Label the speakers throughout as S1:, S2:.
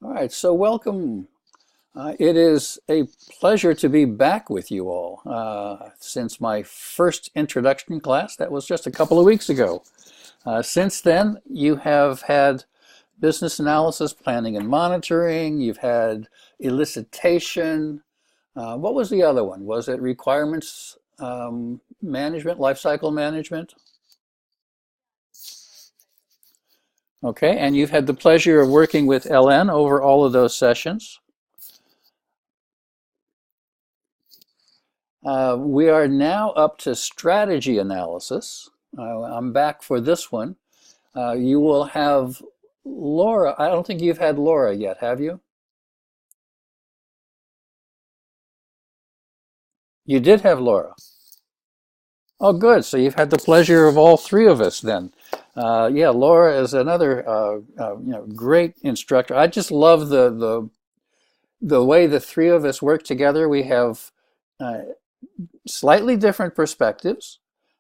S1: All right, so welcome. It is a pleasure to be back with you all. Since my first introduction class, that was just a couple of weeks ago. Since then, you have had business analysis, planning and monitoring, you've had elicitation. What was the other one? Was it requirements management, lifecycle management? Okay, and you've had the pleasure of working with LN over all of those sessions. We are now up to strategy analysis. I'm back for this one. You will have Laura. I don't think you've had Laura yet, have you? You did have Laura. Oh, good. So you've had the pleasure of all three of us then. Yeah, Laura is another great instructor. I just love the way the three of us work together. We have uh, slightly different perspectives,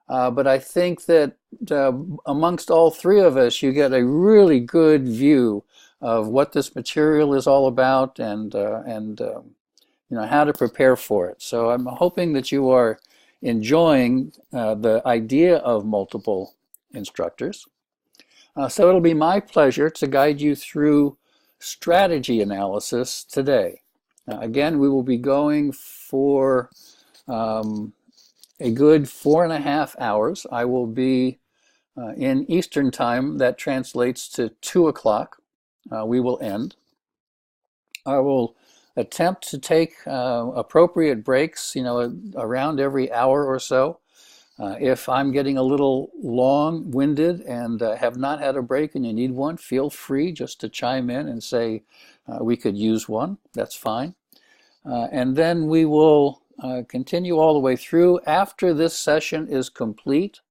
S1: but I think that amongst all three of us, you get a really good view of what this material is all about and how to prepare for it. So I'm hoping that you are enjoying the idea of multiple instructors. So it'll be my pleasure to guide you through strategy analysis today. Again, we will be going for um, a good 4.5 hours. I will be in Eastern time. That translates to 2 o'clock. We will end. I will attempt to take appropriate breaks, around every hour or so. If I'm getting a little long-winded and have not had a break and you need one, feel free just to chime in and say we could use one. That's fine. And then we will continue all the way through. After this session is complete,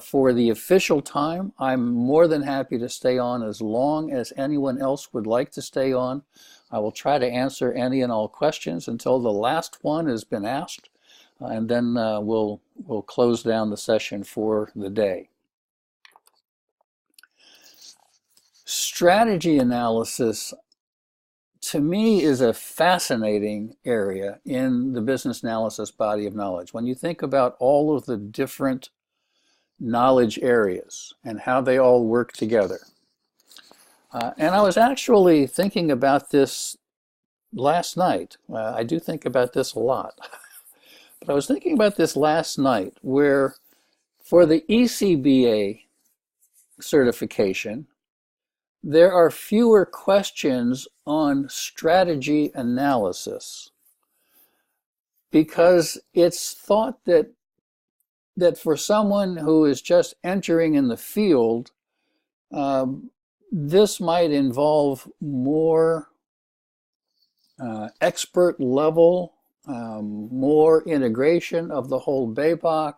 S1: for the official time, I'm more than happy to stay on as long as anyone else would like to stay on. I will try to answer any and all questions until the last one has been asked, and then we'll close down the session for the day. Strategy analysis to me is a fascinating area in the business analysis body of knowledge. When you think about all of the different knowledge areas and how they all work together. And I was actually thinking about this last night. I do think about this a lot. But I was thinking about this last night where for the ECBA certification, there are fewer questions on strategy analysis because it's thought that for someone who is just entering in the field, this might involve more expert level, more integration of the whole BABOK,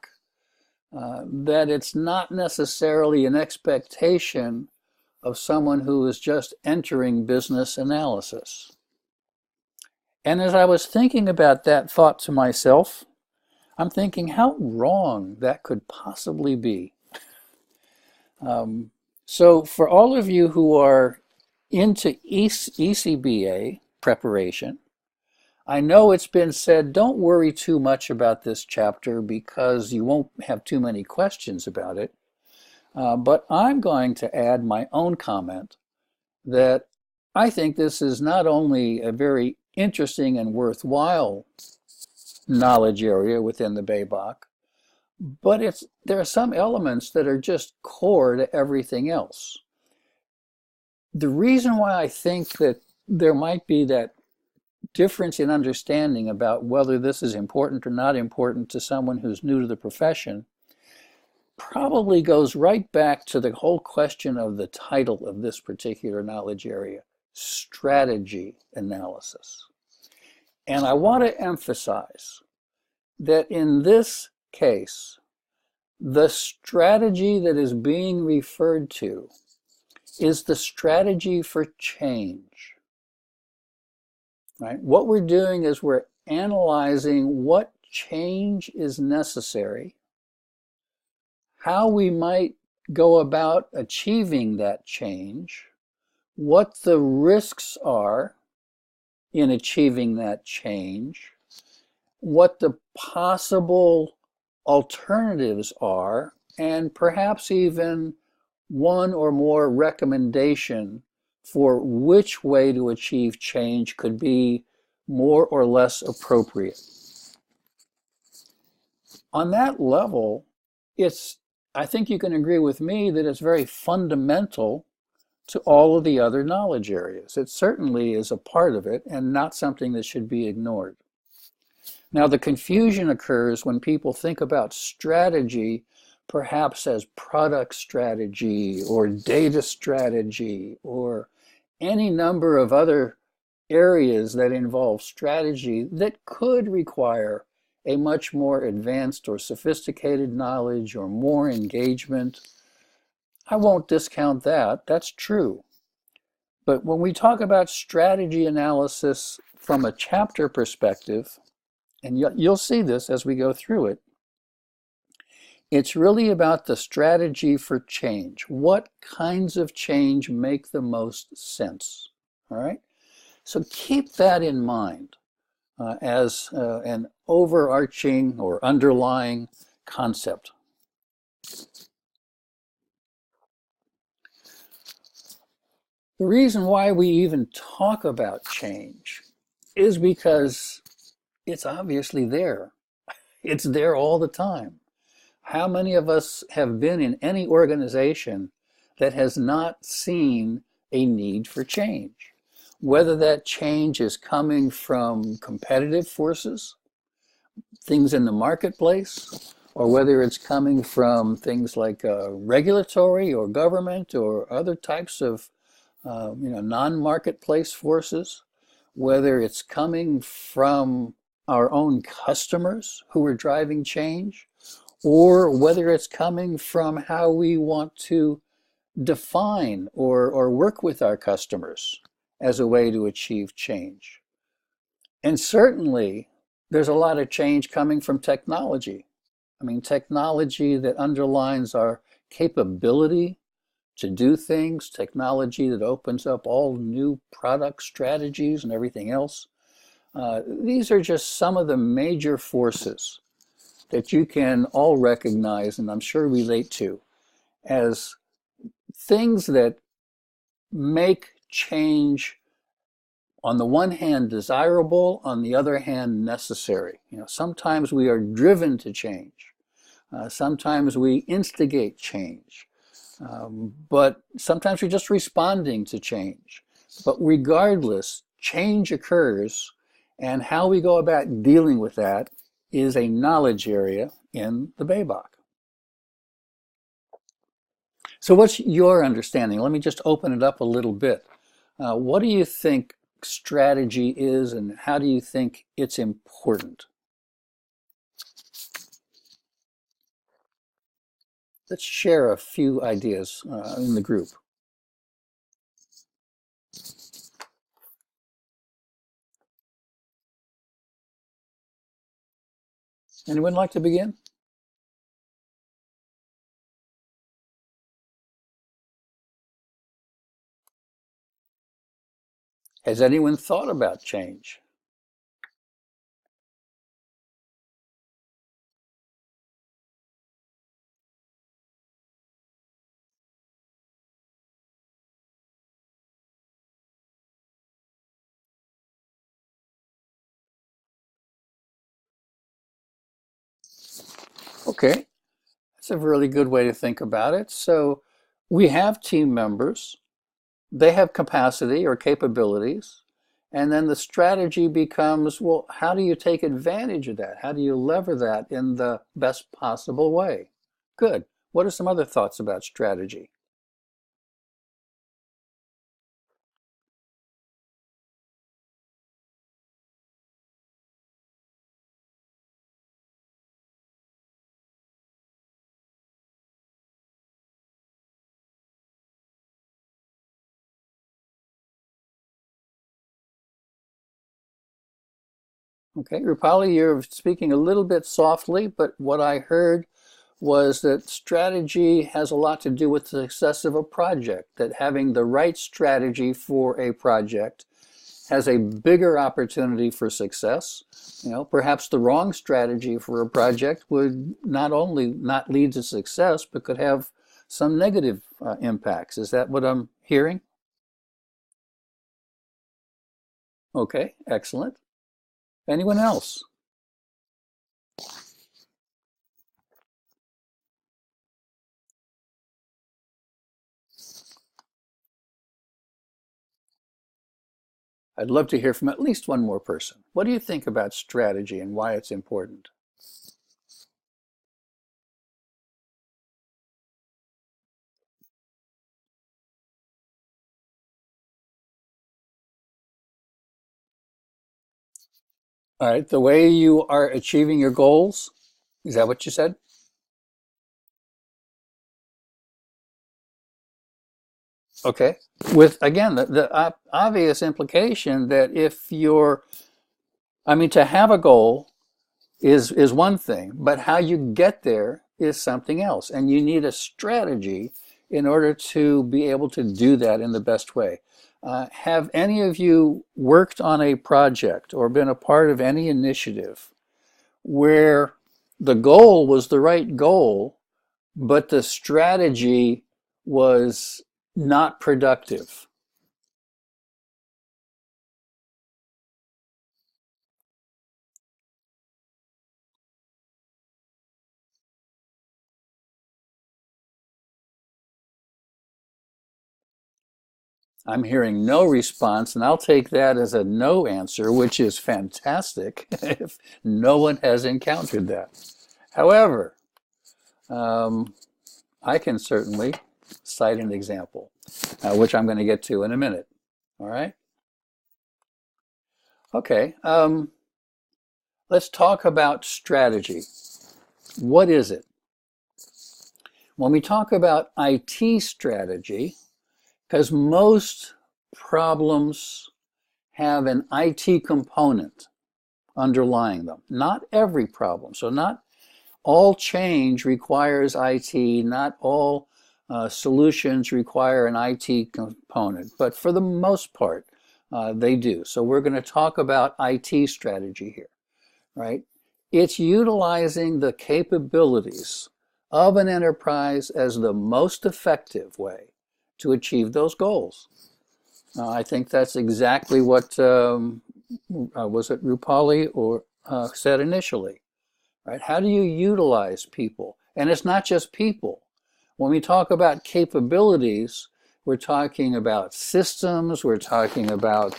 S1: that it's not necessarily an expectation of someone who is just entering business analysis. And as I was thinking about that thought to myself, I'm thinking how wrong that could possibly be. So for all of you who are into ECBA preparation, I know it's been said, don't worry too much about this chapter because you won't have too many questions about it. But I'm going to add my own comment that I think this is not only a very interesting and worthwhile knowledge area within the BABOK, but there are some elements that are just core to everything else. The reason why I think that there might be that difference in understanding about whether this is important or not important to someone who's new to the profession probably goes right back to the whole question of the title of this particular knowledge area, strategy analysis. And I want to emphasize that in this case, the strategy that is being referred to is the strategy for change. Right? What we're doing is we're analyzing what change is necessary, how we might go about achieving that change, what the risks are in achieving that change, what the possible alternatives are, and perhaps even one or more recommendation for which way to achieve change could be more or less appropriate. On that level, I think you can agree with me that it's very fundamental to all of the other knowledge areas. It certainly is a part of it and not something that should be ignored. Now, the confusion occurs when people think about strategy perhaps as product strategy or data strategy or any number of other areas that involve strategy that could require a much more advanced or sophisticated knowledge or more engagement. I won't discount that. That's true. But when we talk about strategy analysis from a chapter perspective, and you'll see this as we go through it, it's really about the strategy for change. What kinds of change make the most sense? All right? So keep that in mind as an overarching or underlying concept. The reason why we even talk about change is because it's obviously there. It's there all the time. How many of us have been in any organization that has not seen a need for change? Whether that change is coming from competitive forces, things in the marketplace, or whether it's coming from things like regulatory or government or other types of non-marketplace forces, whether it's coming from our own customers who are driving change, or whether it's coming from how we want to define or work with our customers as a way to achieve change. And certainly, there's a lot of change coming from technology. I mean, technology that underlines our capability to do things, technology that opens up all new product strategies and everything else. These are just some of the major forces that you can all recognize and I'm sure relate to as things that make change on the one hand desirable, on the other hand necessary. Sometimes we are driven to change. Sometimes we instigate change. But sometimes we're just responding to change. But regardless, change occurs, and how we go about dealing with that is a knowledge area in the BABOK. So what's your understanding? Let me just open it up a little bit. What do you think strategy is, and how do you think it's important? Let's share a few ideas in the group. Anyone like to begin? Has anyone thought about change? Okay, that's a really good way to think about it. So we have team members, they have capacity or capabilities, and then the strategy becomes, well, how do you take advantage of that? How do you lever that in the best possible way? Good. What are some other thoughts about strategy? Okay, Rupali, you're speaking a little bit softly, but what I heard was that strategy has a lot to do with the success of a project, that having the right strategy for a project has a bigger opportunity for success. Perhaps the wrong strategy for a project would not only not lead to success, but could have some negative impacts. Is that what I'm hearing? Okay, excellent. Anyone else? I'd love to hear from at least one more person. What do you think about strategy and why it's important? All right, the way you are achieving your goals, is that what you said? Okay. With, again, the obvious implication that if you're, I mean, to have a goal is one thing, but how you get there is something else. And you need a strategy in order to be able to do that in the best way. Have any of you worked on a project or been a part of any initiative where the goal was the right goal, but the strategy was not productive? I'm hearing no response, and I'll take that as a no answer, which is fantastic if no one has encountered that. However, um, I can certainly cite an example, which I'm going to get to in a minute. All right? Okay. Let's talk about strategy. What is it? When we talk about IT strategy, because most problems have an IT component underlying them. Not every problem. So not all change requires IT, not all solutions require an IT component, but for the most part, they do. So we're going to talk about IT strategy here, right? It's utilizing the capabilities of an enterprise as the most effective way to achieve those goals. I think that's exactly what was it Rupali or said initially, right? How do you utilize people? And it's not just people. When we talk about capabilities, we're talking about systems, we're talking about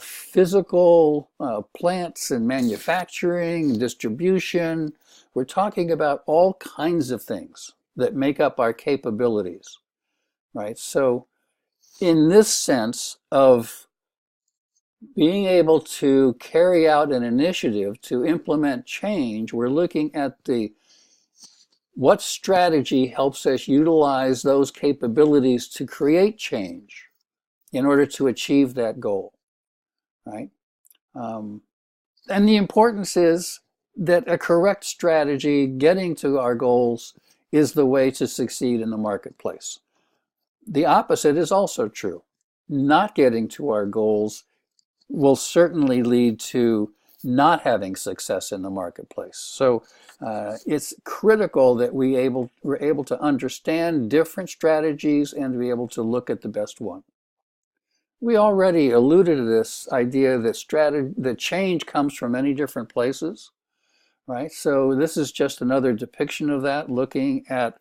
S1: physical plants and manufacturing, distribution. We're talking about all kinds of things that make up our capabilities, right? So in this sense of being able to carry out an initiative to implement change, we're looking at what strategy helps us utilize those capabilities to create change in order to achieve that goal, right? Um, and the importance is that a correct strategy getting to our goals is the way to succeed in the marketplace. The opposite is also true. Not getting to our goals will certainly lead to not having success in the marketplace. So it's critical that we're able to understand different strategies and to be able to look at the best one. We already alluded to this idea that change comes from many different places, right? So this is just another depiction of that, looking at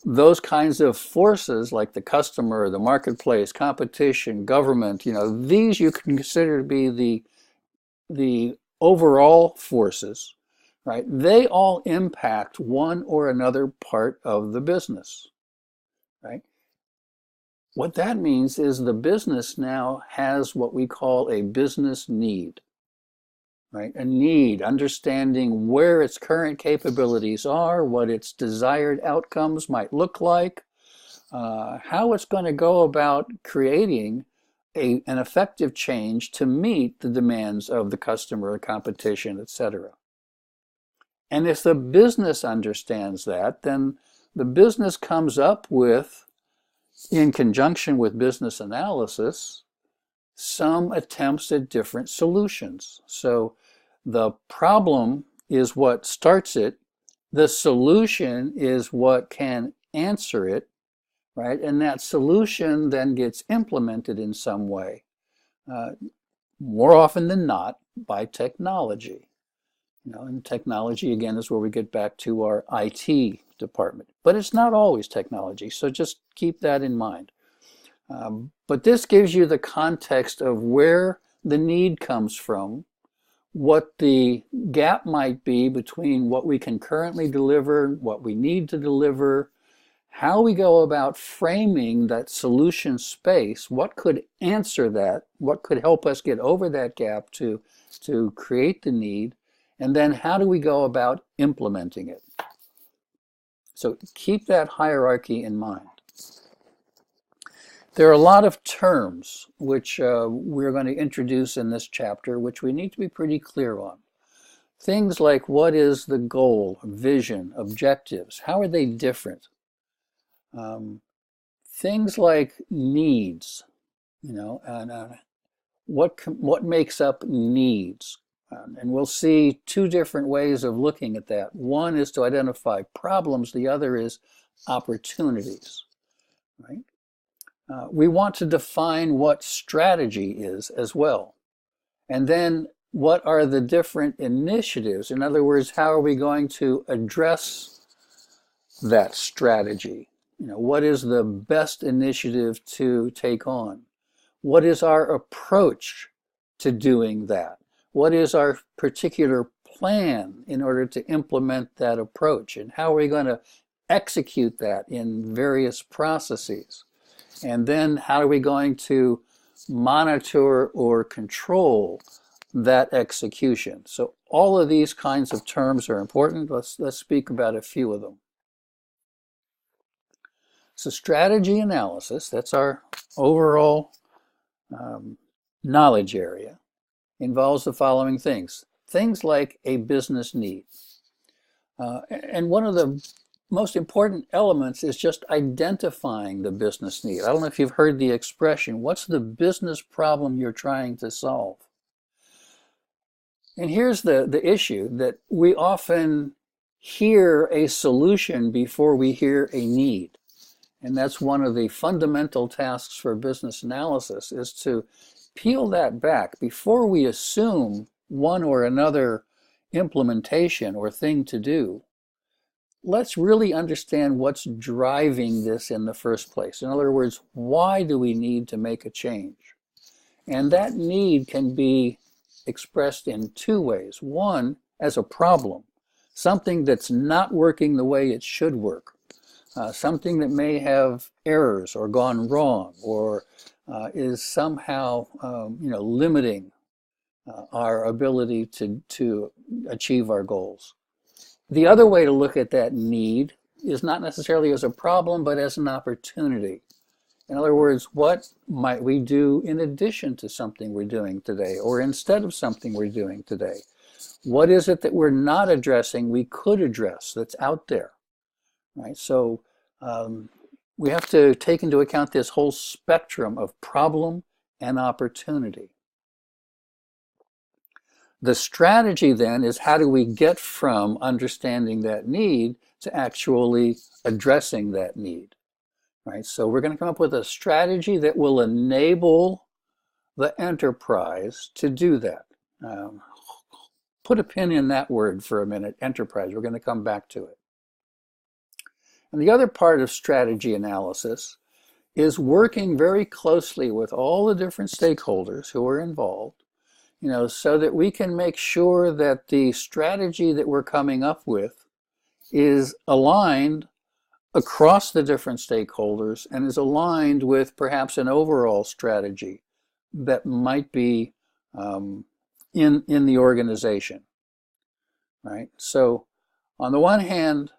S1: those kinds of forces like the customer, the marketplace, competition, government, these you can consider to be the overall forces, right? They all impact one or another part of the business, right? What that means is the business now has what we call a business need, right? A need, understanding where its current capabilities are, what its desired outcomes might look like, how it's going to go about creating an effective change to meet the demands of the customer, competition, etc. And if the business understands that, then the business comes up with, in conjunction with business analysis, some attempts at different solutions. So the problem is what starts it. The solution is what can answer it, right? And that solution then gets implemented in some way, uh, more often than not by technology. And technology, again, is where we get back to our IT department. But it's not always technology, so just keep that in mind. But this gives you the context of where the need comes from, what the gap might be between what we can currently deliver, what we need to deliver, how we go about framing that solution space, what could answer that, what could help us get over that gap to create the need, and then how do we go about implementing it. So keep that hierarchy in mind. There are a lot of terms which we're going to introduce in this chapter, which we need to be pretty clear on. Things like, what is the goal, vision, objectives? How are they different? Things like needs, and what makes up needs? And we'll see two different ways of looking at that. One is to identify problems. The other is opportunities, right? We want to define what strategy is as well. And then what are the different initiatives? In other words, how are we going to address that strategy? What is the best initiative to take on? What is our approach to doing that? What is our particular plan in order to implement that approach? And how are we going to execute that in various processes? And then how are we going to monitor or control that execution? So all of these kinds of terms are important. Let's speak about a few of them. So strategy analysis, that's our overall knowledge area, involves the following things. Things like a business need. And one of the most important elements is just identifying the business need. I don't know if you've heard the expression, what's the business problem you're trying to solve? And here's the issue, that we often hear a solution before we hear a need. And that's one of the fundamental tasks for business analysis, is to peel that back before we assume one or another implementation or thing to do. Let's really understand what's driving this in the first place. In other words, why do we need to make a change? And that need can be expressed in two ways. One, as a problem, something that's not working the way it should work, something that may have errors or gone wrong, or is somehow limiting our ability to achieve our goals. The other way to look at that need is not necessarily as a problem, but as an opportunity. In other words, what might we do in addition to something we're doing today, or instead of something we're doing today? What is it that we're not addressing we could address that's out there, right? So we have to take into account this whole spectrum of problem and opportunity. The strategy then is, how do we get from understanding that need to actually addressing that need, right? So we're going to come up with a strategy that will enable the enterprise to do that. Put a pin in that word for a minute, enterprise. We're going to come back to it. And the other part of strategy analysis is working very closely with all the different stakeholders who are involved, so that we can make sure that the strategy that we're coming up with is aligned across the different stakeholders and is aligned with perhaps an overall strategy that might be in the organization, right? So on the one hand,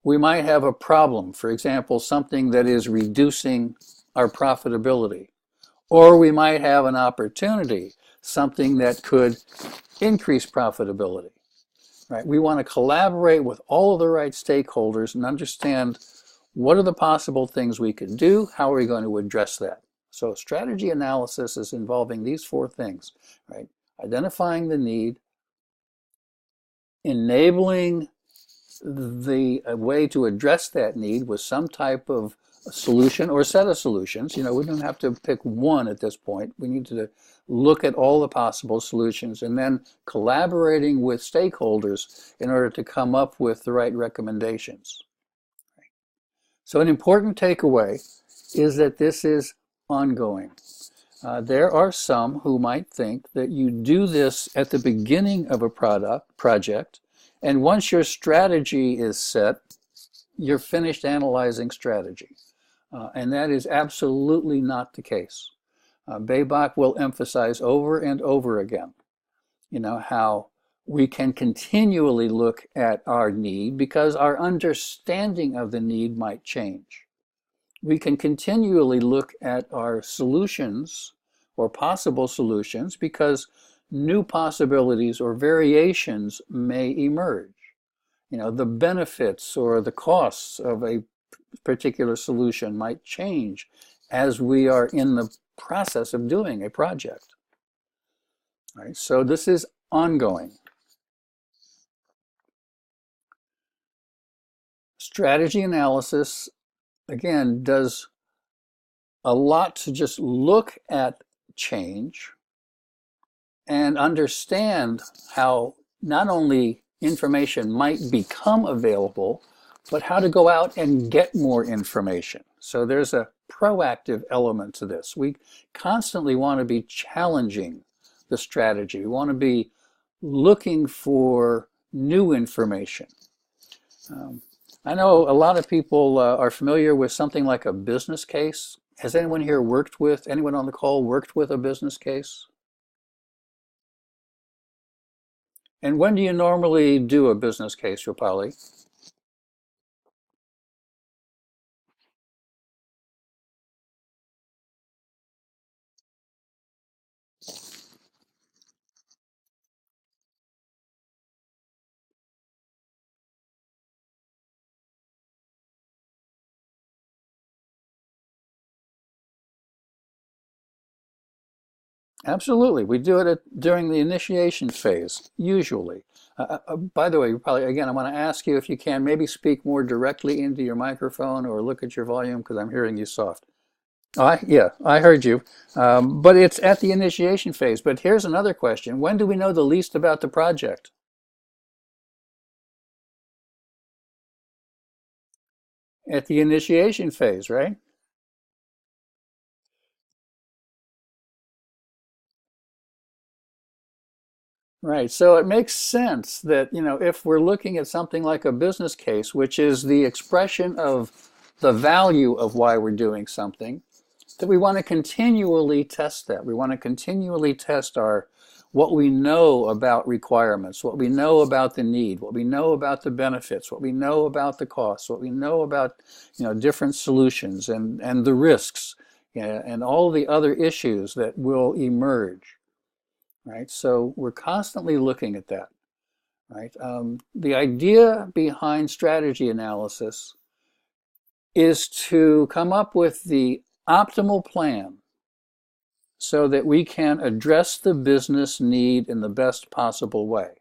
S1: we might have a problem, for example, something that is reducing our profitability, or we might have an opportunity, something that could increase profitability. right? We want to collaborate with all of the right stakeholders and understand what are the possible things we could do, how are we going to address that. So strategy analysis is involving these four things, right? Identifying the need, enabling the way to address that need with some type of solution or set of solutions. We don't have to pick one at this point. We need to look at all the possible solutions and then collaborating with stakeholders in order to come up with the right recommendations. So an important takeaway is that this is ongoing. There are some who might think that you do this at the beginning of a project, and once your strategy is set, you're finished analyzing strategy. And that is absolutely not the case. Babak will emphasize over and over again, how we can continually look at our need because our understanding of the need might change. We can continually look at our solutions or possible solutions because new possibilities or variations may emerge. The benefits or the costs of a particular solution might change as we are in the process of doing a project. Right? So this is ongoing. Strategy analysis, again, does a lot to just look at change and understand how not only information might become available, but how to go out and get more information. So there's a proactive element to this. We constantly want to be challenging the strategy. We want to be looking for new information. I know a lot of people are familiar with something like a business case. Has anyone here anyone on the call worked with a business case? And when do you normally do a business case, Rupali? Absolutely. We do it during the initiation phase, usually. By the way, again, I want to ask you if you can maybe speak more directly into your microphone or look at your volume because I'm hearing you soft. Yeah, I heard you. But it's at the initiation phase. But here's another question. When do we know the least about the project? At the initiation phase, right? Right. So it makes sense that, if we're looking at something like a business case, which is the expression of the value of why we're doing something, that we want to continually test that. We want to continually test what we know about requirements, what we know about the need, what we know about the benefits, what we know about the costs, what we know about different solutions and the risks, and all the other issues that will emerge. Right? So we're constantly looking at that. Right? The idea behind strategy analysis is to come up with the optimal plan so that we can address the business need in the best possible way.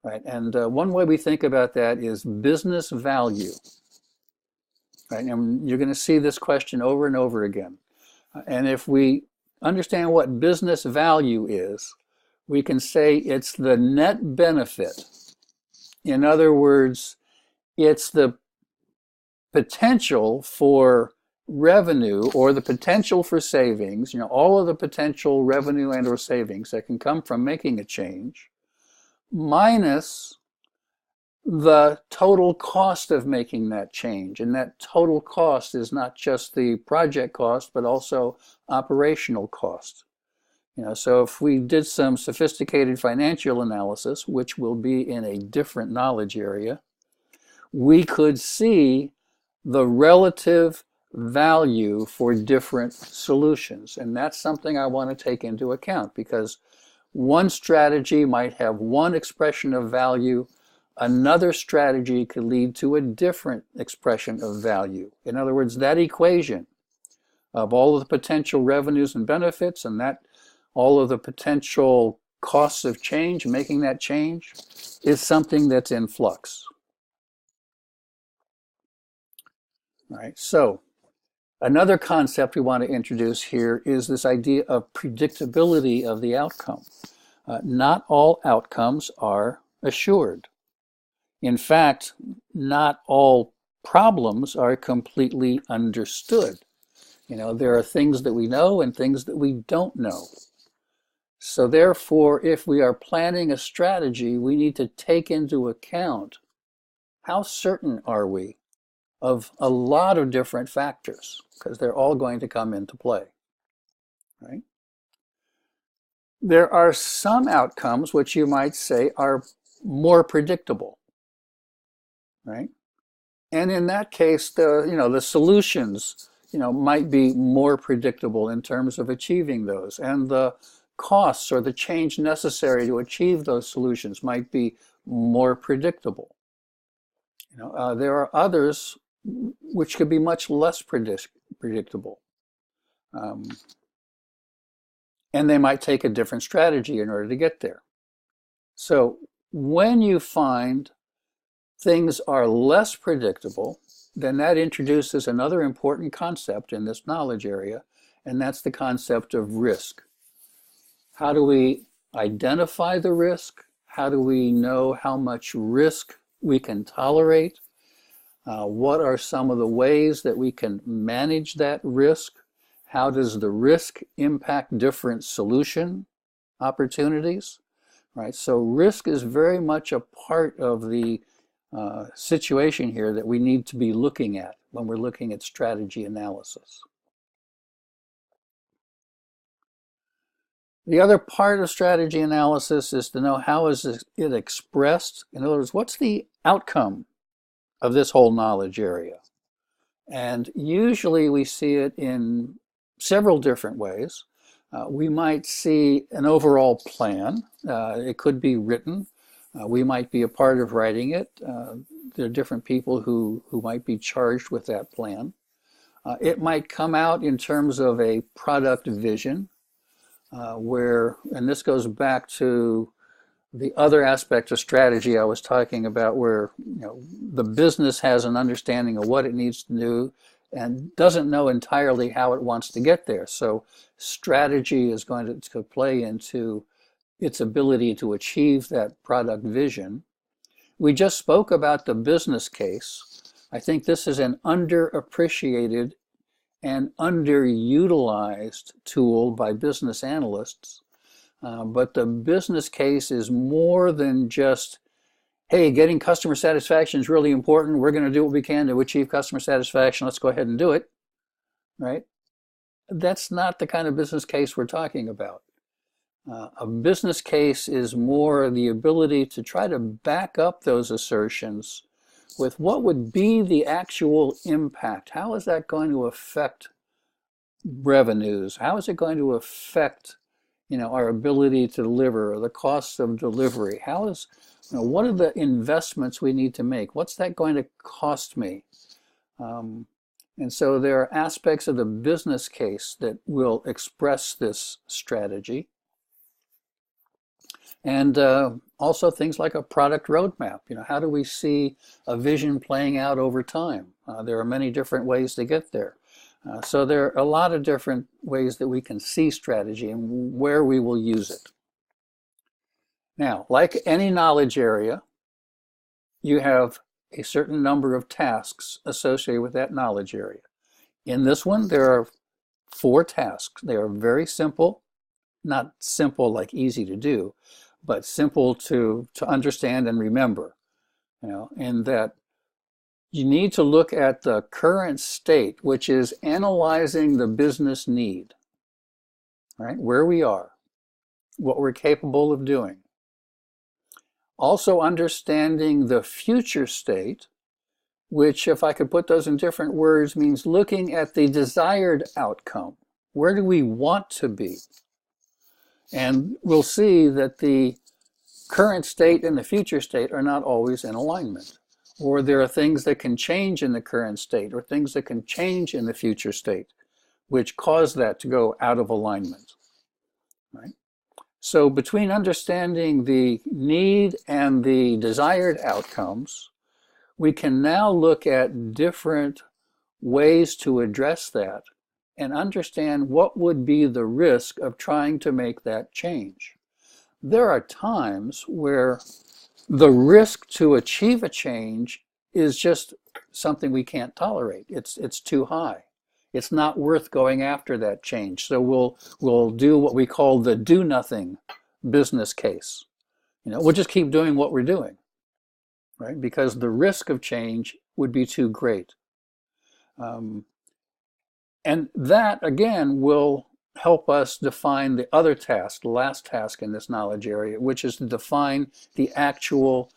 S1: Right? And one way we think about that is business value. Right? And you're going to see this question over and over again. And if we understand what business value is, we can say it's the net benefit. In other words, it's the potential for revenue or the potential for savings, all of the potential revenue and or savings that can come from making a change, minus the total cost of making that change. And that total cost is not just the project cost, but also operational cost. So if we did some sophisticated financial analysis, which will be in a different knowledge area, we could see the relative value for different solutions. And that's something I want to take into account because one strategy might have one expression of value, another strategy could lead to a different expression of value. In other words, that equation of all of the potential revenues and benefits and that all of the potential costs of change, making that change, is something that's in flux. All right, so another concept we want to introduce here is this idea of predictability of the outcome. Not all outcomes are assured. In fact, not all problems are completely understood. There are things that we know and things that we don't know. So therefore, if we are planning a strategy, we need to take into account how certain are we of a lot of different factors, because they're all going to come into play, right? There are some outcomes which you might say are more predictable, right? And in that case, the solutions, might be more predictable in terms of achieving those, and the costs or the change necessary to achieve those solutions might be more predictable. There are others which could be much less predictable. And they might take a different strategy in order to get there. So when you find things are less predictable, then that introduces another important concept in this knowledge area, and that's the concept of risk. How do we identify the risk? How do we know how much risk we can tolerate? What are some of the ways that we can manage that risk? How does the risk impact different solution opportunities? Right? So risk is very much a part of the situation here that we need to be looking at when we're looking at strategy analysis. The other part of strategy analysis is to know how is it expressed. In other words, what's the outcome of this whole knowledge area? And usually we see it in several different ways. We might see an overall plan. It could be written. We might be a part of writing it. There are different people who might be charged with that plan. It might come out in terms of a product vision, and this goes back to the other aspect of strategy I was talking about, where the business has an understanding of what it needs to do and doesn't know entirely how it wants to get there. So strategy is going to play into its ability to achieve that product vision. We just spoke about the business case. I think this is an underappreciated and underutilized tool by business analysts. But the business case is more than just, hey, getting customer satisfaction is really important. We're going to do what we can to achieve customer satisfaction. Let's go ahead and do it, right? That's not the kind of business case we're talking about. A business case is more the ability to try to back up those assertions with what would be the actual impact. How is that going to affect revenues? How is it going to affect our ability to deliver, or the costs of delivery? What are the investments we need to make? What's that going to cost me? And so there are aspects of the business case that will express this strategy. And also things like a product roadmap. How do we see a vision playing out over time? There are many different ways to get there. So there are a lot of different ways that we can see strategy and where we will use it. Now, like any knowledge area, you have a certain number of tasks associated with that knowledge area. In this one, there are 4 tasks. They are very simple, not simple like easy to do, but simple to understand and remember, and that you need to look at the current state, which is analyzing the business need, right? Where we are, what we're capable of doing. Also understanding the future state, which, if I could put those in different words, means looking at the desired outcome. Where do we want to be? And we'll see that the current state and the future state are not always in alignment. Or there are things that can change in the current state or things that can change in the future state, which cause that to go out of alignment. Right? So between understanding the need and the desired outcomes, we can now look at different ways to address that and understand what would be the risk of trying to make that change. There are times where the risk to achieve a change is just something we can't tolerate. It's too high. It's not worth going after that change. So we'll do what we call the do nothing business case. We'll just keep doing what we're doing, right? Because the risk of change would be too great. And that, again, will help us define the other task, the last task in this knowledge area, which is to define the actual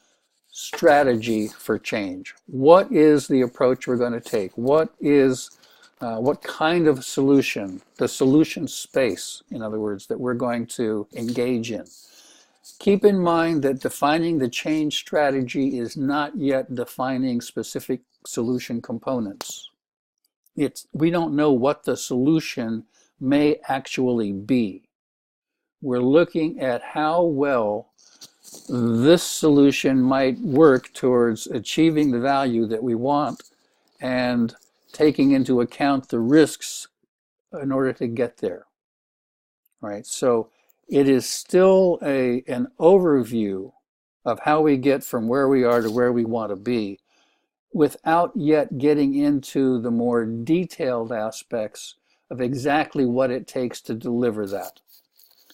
S1: strategy for change. What is the approach we're going to take? What kind of solution, the solution space, in other words, that we're going to engage in? Keep in mind that defining the change strategy is not yet defining specific solution components. We don't know what the solution may actually be. We're looking at how well this solution might work towards achieving the value that we want and taking into account the risks in order to get there. Right? So it is still an overview of how we get from where we are to where we want to be, without yet getting into the more detailed aspects of exactly what it takes to deliver that.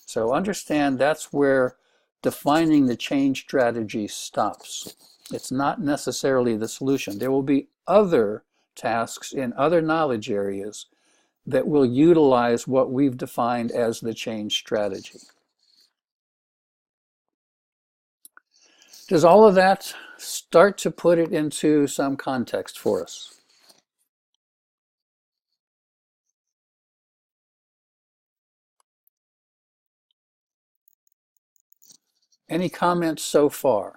S1: So understand that's where defining the change strategy stops. It's not necessarily the solution. There will be other tasks in other knowledge areas that will utilize what we've defined as the change strategy. Does all of that start to put it into some context for us? Any comments so far?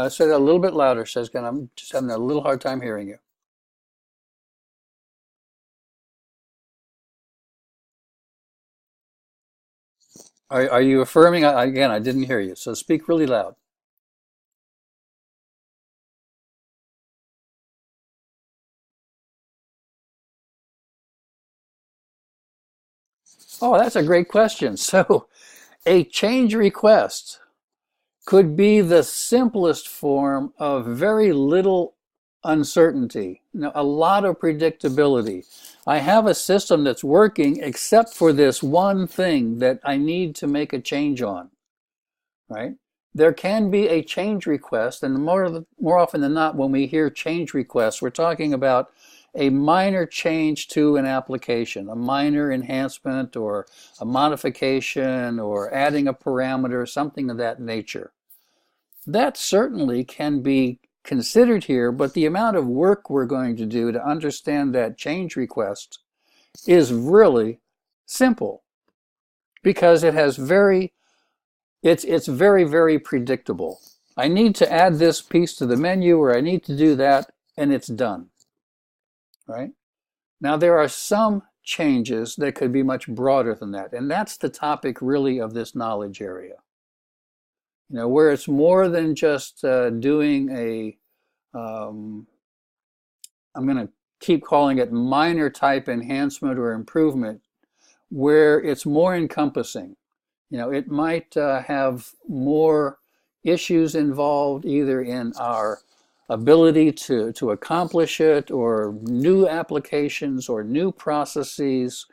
S1: Say that a little bit louder, Shezgan. I'm just having a little hard time hearing you. Are you affirming? Again, I didn't hear you, so speak really loud. Oh, that's a great question. So a change request could be the simplest form of very little uncertainty, a lot of predictability. I have a system that's working except for this one thing that I need to make a change on, right? There can be a change request, and more often than not, when we hear change requests, we're talking about a minor change to an application, a minor enhancement or a modification or adding a parameter, something of that nature. That certainly can be considered here, but the amount of work we're going to do to understand that change request is really simple because it's very, very predictable. I need to add this piece to the menu, or I need to do that, and it's done. Right? Now, there are some changes that could be much broader than that, and that's the topic really of this knowledge area. Where it's more than just doing I'm going to keep calling it minor type enhancement or improvement, where it's more encompassing. It might have more issues involved, either in our ability to accomplish it, or new applications or new processes,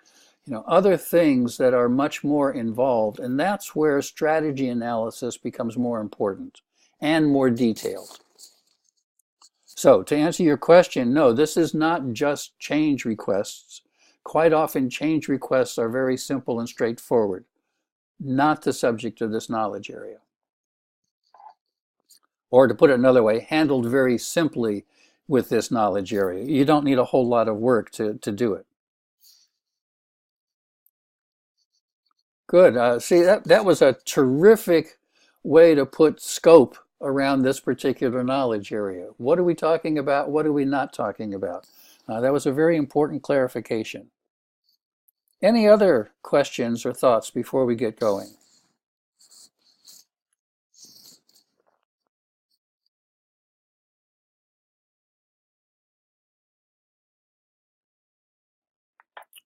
S1: other things that are much more involved. And that's where strategy analysis becomes more important and more detailed. So to answer your question, no, this is not just change requests. Quite often change requests are very simple and straightforward, not the subject of this knowledge area. Or to put it another way, handled very simply with this knowledge area. You don't need a whole lot of work to do it. Good. See, that was a terrific way to put scope around this particular knowledge area. What are we talking about? What are we not talking about? That was a very important clarification. Any other questions or thoughts before we get going?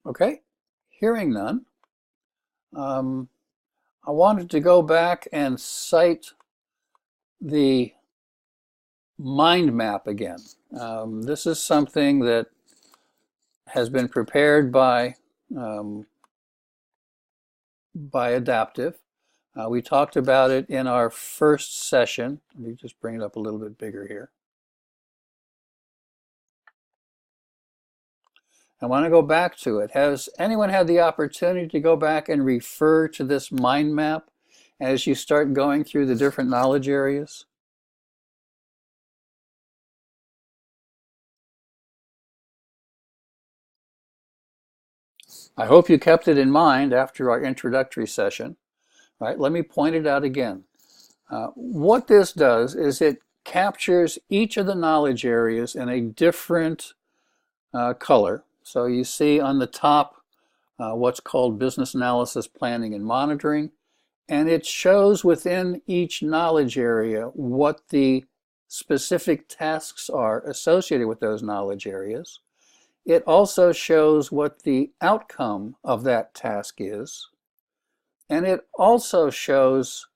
S1: Okay, hearing none. I wanted to go back and cite the mind map again. This is something that has been prepared by Adaptive. We talked about it in our first session. Let me just bring it up a little bit bigger here. I want to go back to it. Has anyone had the opportunity to go back and refer to this mind map as you start going through the different knowledge areas? I hope you kept it in mind after our introductory session. Right, let me point it out again. What this does is it captures each of the knowledge areas in a different color. So you see on the top what's called business analysis, planning, and monitoring, and it shows within each knowledge area what the specific tasks are associated with those knowledge areas. It also shows what the outcome of that task is, and it also shows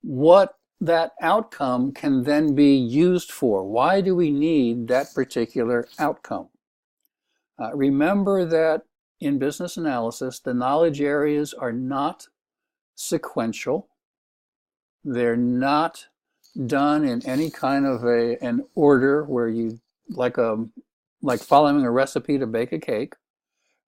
S1: what that outcome can then be used for. Why do we need that particular outcome? Remember that in business analysis, the knowledge areas are not sequential. They're not done in any kind of an order where you, like following a recipe to bake a cake,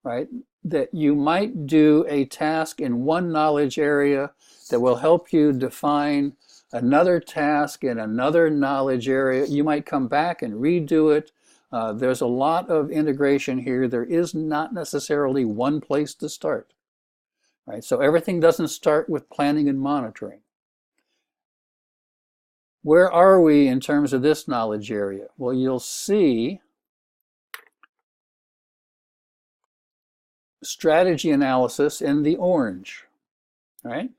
S1: right? That you might do a task in one knowledge area that will help you define another task in another knowledge area. You might come back and redo it. There's a lot of integration here. There is not necessarily one place to start, right? So everything doesn't start with planning and monitoring. Where are we in terms of this knowledge area? Well, you'll see strategy analysis in the orange, right?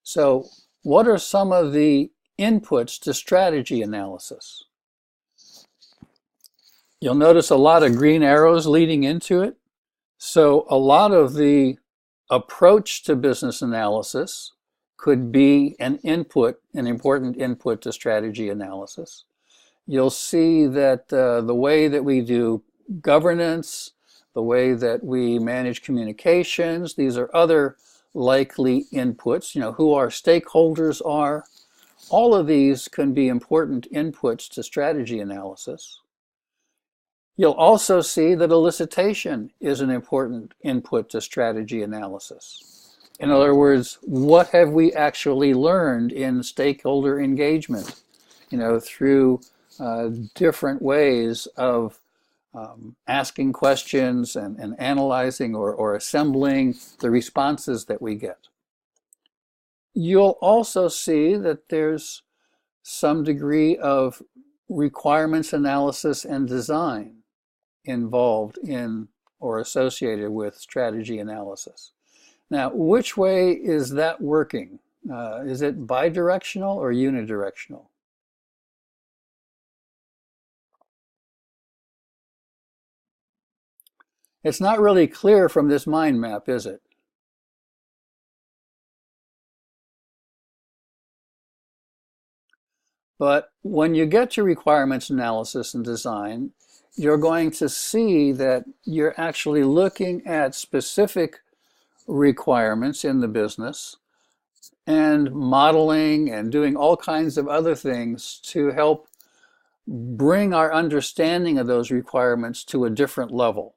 S1: So what are some of the inputs to strategy analysis? You'll notice a lot of green arrows leading into it. So a lot of the approach to business analysis could be an input, an important input to strategy analysis. You'll see that the way that we do governance, the way that we manage communications, these are other likely inputs, who our stakeholders are. All of these can be important inputs to strategy analysis. You'll also see that elicitation is an important input to strategy analysis. In other words, what have we actually learned in stakeholder engagement, through different ways of asking questions and analyzing or assembling the responses that we get. You'll also see that there's some degree of requirements analysis and design involved in or associated with strategy analysis. Now, which way is that working? Is it bidirectional or unidirectional? It's not really clear from this mind map, is it? But when you get to requirements analysis and design, you're going to see that you're actually looking at specific requirements in the business and modeling and doing all kinds of other things to help bring our understanding of those requirements to a different level.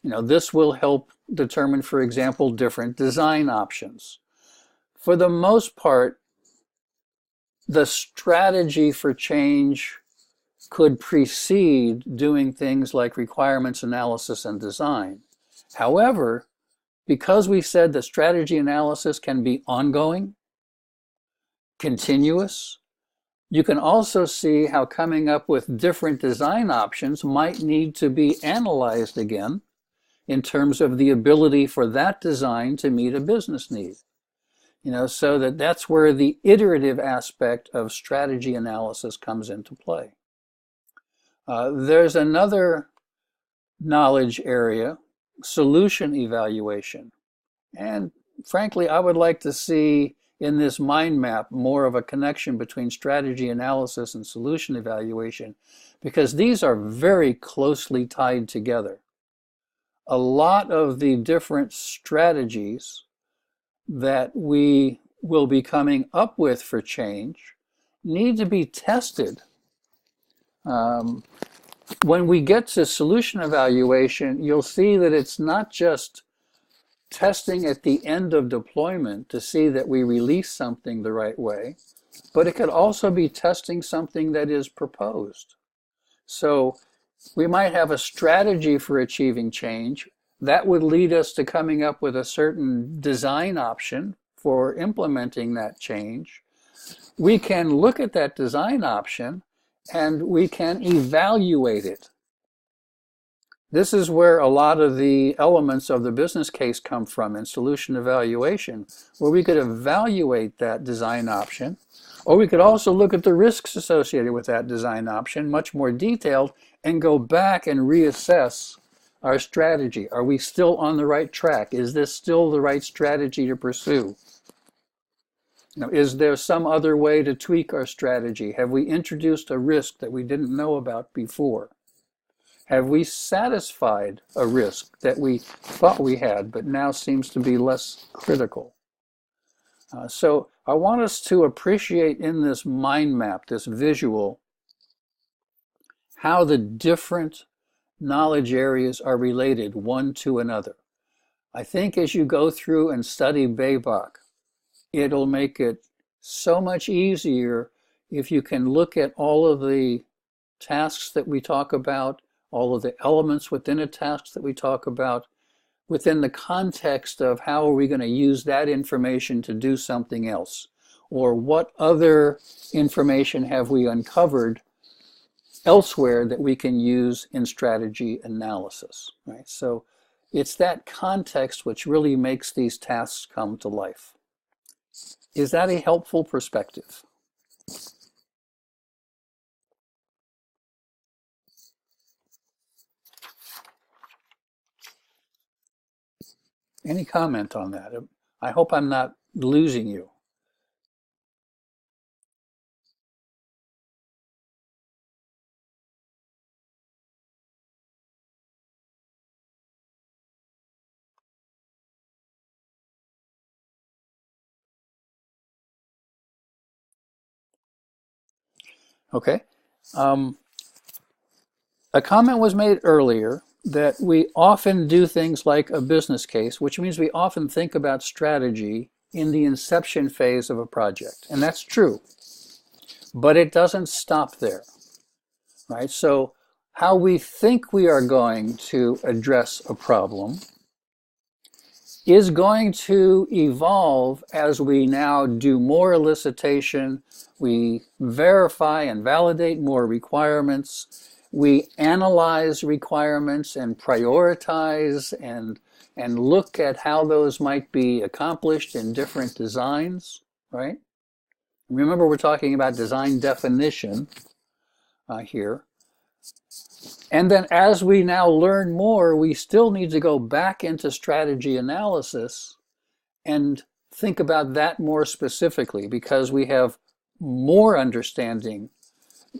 S1: This will help determine, for example, different design options. For the most part, the strategy for change could precede doing things like requirements analysis and design. However, because we said that strategy analysis can be ongoing, continuous, you can also see how coming up with different design options might need to be analyzed again in terms of the ability for that design to meet a business need. So that's where the iterative aspect of strategy analysis comes into play. There's another knowledge area, solution evaluation. And frankly, I would like to see in this mind map more of a connection between strategy analysis and solution evaluation, because these are very closely tied together. A lot of the different strategies that we will be coming up with for change need to be tested. When we get to solution evaluation, you'll see that it's not just testing at the end of deployment to see that we release something the right way, but it could also be testing something that is proposed. So we might have a strategy for achieving change that would lead us to coming up with a certain design option for implementing that change. We can look at that design option and we can evaluate it. This is where a lot of the elements of the business case come from in solution evaluation, where we could evaluate that design option, or we could also look at the risks associated with that design option, much more detailed, and go back and reassess our strategy. Are we still on the right track? Is this still the right strategy to pursue? Is there some other way to tweak our strategy? Have we introduced a risk that we didn't know about before? Have we satisfied a risk that we thought we had, but now seems to be less critical? So I want us to appreciate in this mind map, this visual, how the different knowledge areas are related one to another. I think as you go through and study BABOK, it'll make it so much easier if you can look at all of the tasks that we talk about, all of the elements within a task that we talk about, within the context of how are we going to use that information to do something else, or what other information have we uncovered elsewhere that we can use in strategy analysis, right? So it's that context which really makes these tasks come to life. Is that a helpful perspective? Any comment on that? I hope I'm not losing you. Okay. A comment was made earlier that we often do things like a business case, which means we often think about strategy in the inception phase of a project. And that's true, but it doesn't stop there, right? So how we think we are going to address a problem is going to evolve as we now do more elicitation, we verify and validate more requirements, we analyze requirements and prioritize and look at how those might be accomplished in different designs, right? Remember, we're talking about design definition here. And then as we now learn more, we still need to go back into strategy analysis and think about that more specifically, because we have more understanding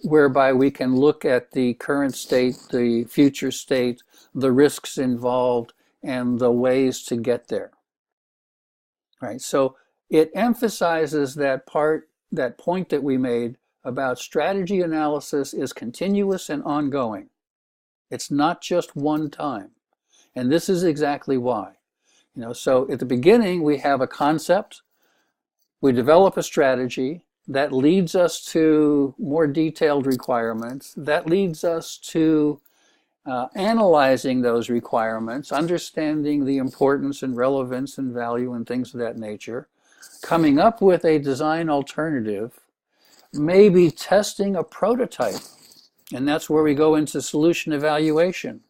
S1: whereby we can look at the current state, the future state, the risks involved, and the ways to get there. Right? So it emphasizes that point that we made about strategy analysis is continuous and ongoing. It's not just one time. And this is exactly why. So at the beginning, we have a concept, we develop a strategy, That leads us to more detailed requirements. That leads us to analyzing those requirements, understanding the importance and relevance and value and things of that nature, coming up with a design alternative, maybe testing a prototype. And that's where we go into solution evaluation,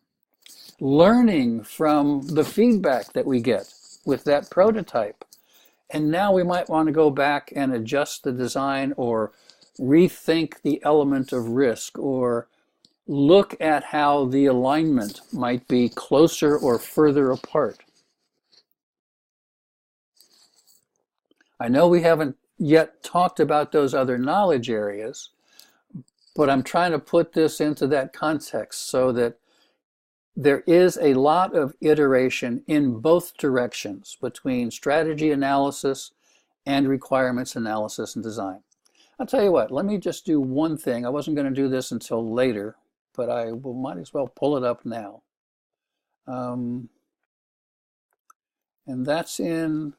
S1: learning from the feedback that we get with that prototype. And now we might want to go back and adjust the design or rethink the element of risk or look at how the alignment might be closer or further apart. I know we haven't yet talked about those other knowledge areas, but I'm trying to put this into that context so that there is a lot of iteration in both directions between strategy analysis and requirements analysis and design. I'll tell you what, let me just do one thing. I wasn't going to do this until later, but I might as well pull it up now. And that's in,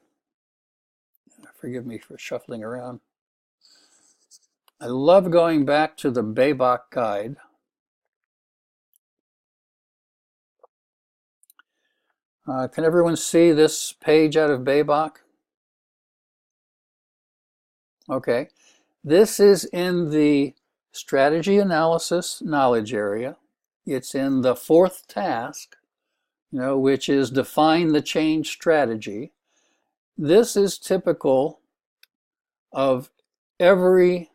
S1: forgive me for shuffling around. I love going back to the BABOK guide. Can everyone see this page out of BABOK? Okay. This is in the strategy analysis knowledge area. It's in the fourth task, which is define the change strategy. This is typical of every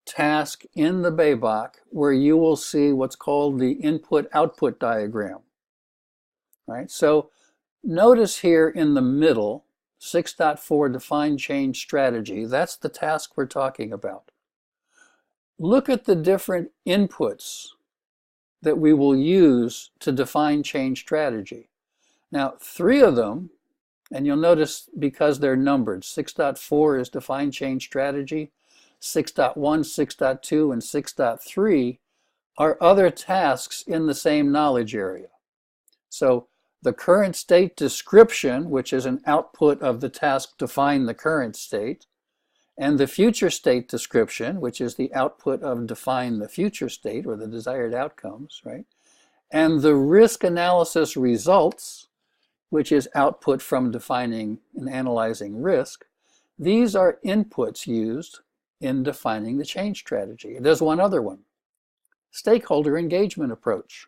S1: task in the BABOK where you will see what's called the input-output diagram. Right? So notice here in the middle, 6.4 define change strategy. That's the task we're talking about. Look at the different inputs that we will use to define change strategy. Now, 3 of them, and you'll notice because they're numbered, 6.4 is define change strategy, 6.1, 6.2, and 6.3 are other tasks in the same knowledge area. So the current state description, which is an output of the task define the current state, and the future state description, which is the output of define the future state or the desired outcomes, right? And the risk analysis results, which is output from defining and analyzing risk, these are inputs used in defining the change strategy. There's one other one, stakeholder engagement approach.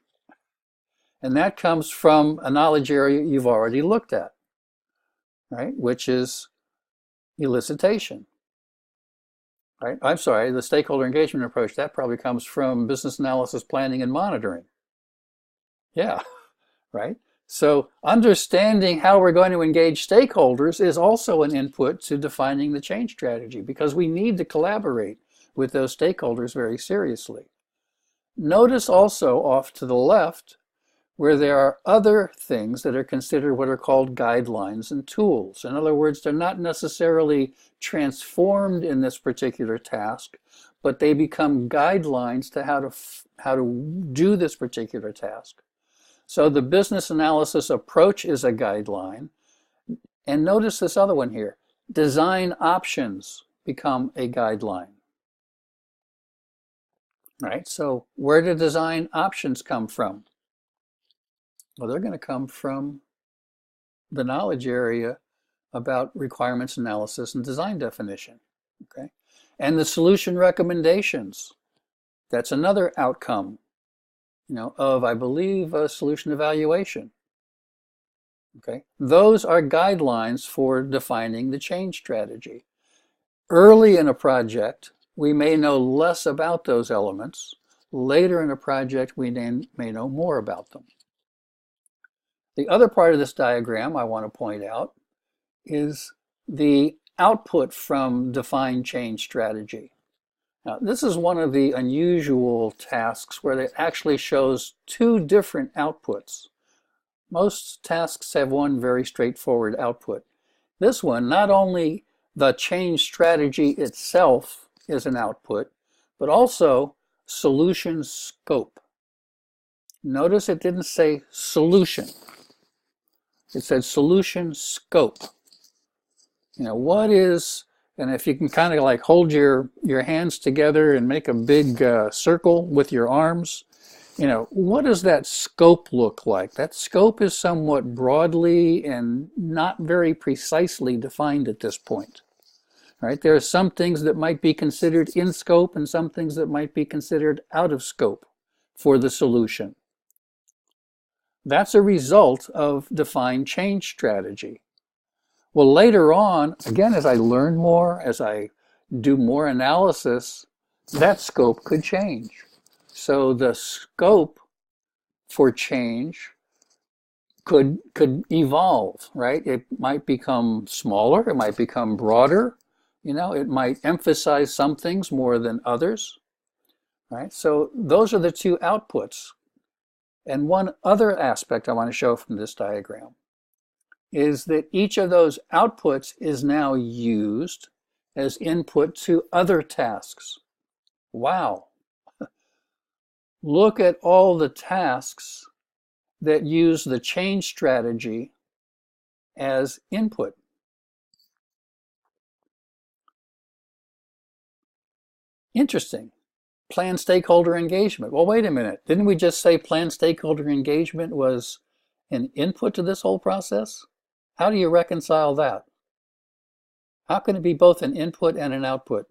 S1: And that comes from a knowledge area you've already looked at, right? Which is elicitation, right? I'm sorry, the stakeholder engagement approach, that probably comes from business analysis, planning, and monitoring. Yeah, right? So understanding how we're going to engage stakeholders is also an input to defining the change strategy because we need to collaborate with those stakeholders very seriously. Notice also off to the left where there are other things that are considered what are called guidelines and tools. In other words, they're not necessarily transformed in this particular task, but they become guidelines to how to do this particular task. So the business analysis approach is a guideline. And notice this other one here. Design options become a guideline. Right? So where do design options come from? Well, they're going to come from the knowledge area about requirements analysis and design definition. Okay? And the solution recommendations, that's another outcome, of, I believe, a solution evaluation. Okay? Those are guidelines for defining the change strategy. Early in a project, we may know less about those elements. Later in a project, we may know more about them. The other part of this diagram I want to point out is the output from define change strategy. Now, this is one of the unusual tasks where it actually shows 2 different outputs. Most tasks have one very straightforward output. This one, not only the change strategy itself is an output, but also solution scope. Notice it didn't say solution. It said solution scope. What is And if you can kind of like hold your hands together and make a big circle with your arms, what does that scope look like? That scope is somewhat broadly and not very precisely defined at this point. Right? There are some things that might be considered in scope and some things that might be considered out of scope for the solution. That's a result of defined change strategy. Well, later on, again, as I learn more, as I do more analysis, that scope could change. So the scope for change could evolve, right? It might become smaller, it might become broader, it might emphasize some things more than others, right? So those are the two outputs. And one other aspect I want to show from this diagram is that each of those outputs is now used as input to other tasks. Wow. Look at all the tasks that use the change strategy as input. Interesting. Planned stakeholder engagement. Well, wait a minute. Didn't we just say planned stakeholder engagement was an input to this whole process? How do you reconcile that? How can it be both an input and an output?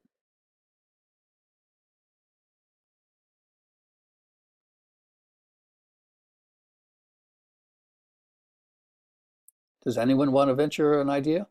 S1: Does anyone want to venture an idea?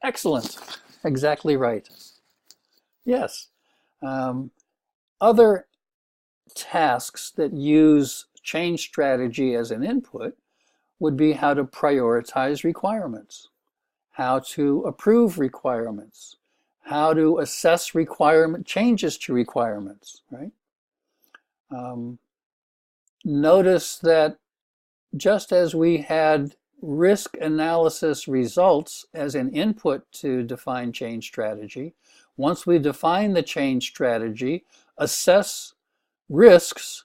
S1: Excellent. Exactly right. Yes. Um, Other tasks that use change strategy as an input would be how to prioritize requirements, how to approve requirements, how to assess requirement changes to requirements, right? Um, Notice that just as we had risk analysis results as an input to define change strategy, once we define the change strategy, assess risks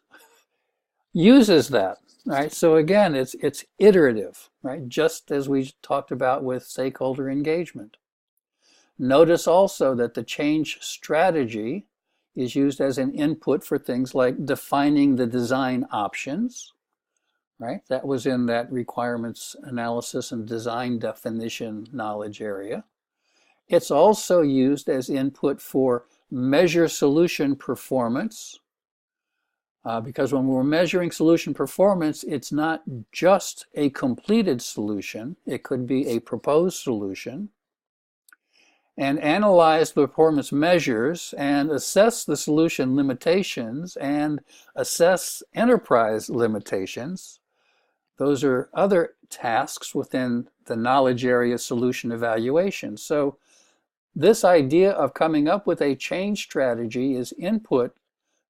S1: uses that, right? So again, it's iterative, right? Just as we talked about with stakeholder engagement. Notice also that the change strategy is used as an input for things like defining the design options, right? That was in that requirements analysis and design definition knowledge area. It's also used as input for measure solution performance, because when we're measuring solution performance, it's not just a completed solution. It could be a proposed solution. And analyze the performance measures and assess the solution limitations and assess enterprise limitations. Those are other tasks within the knowledge area solution evaluation. So this idea of coming up with a change strategy is input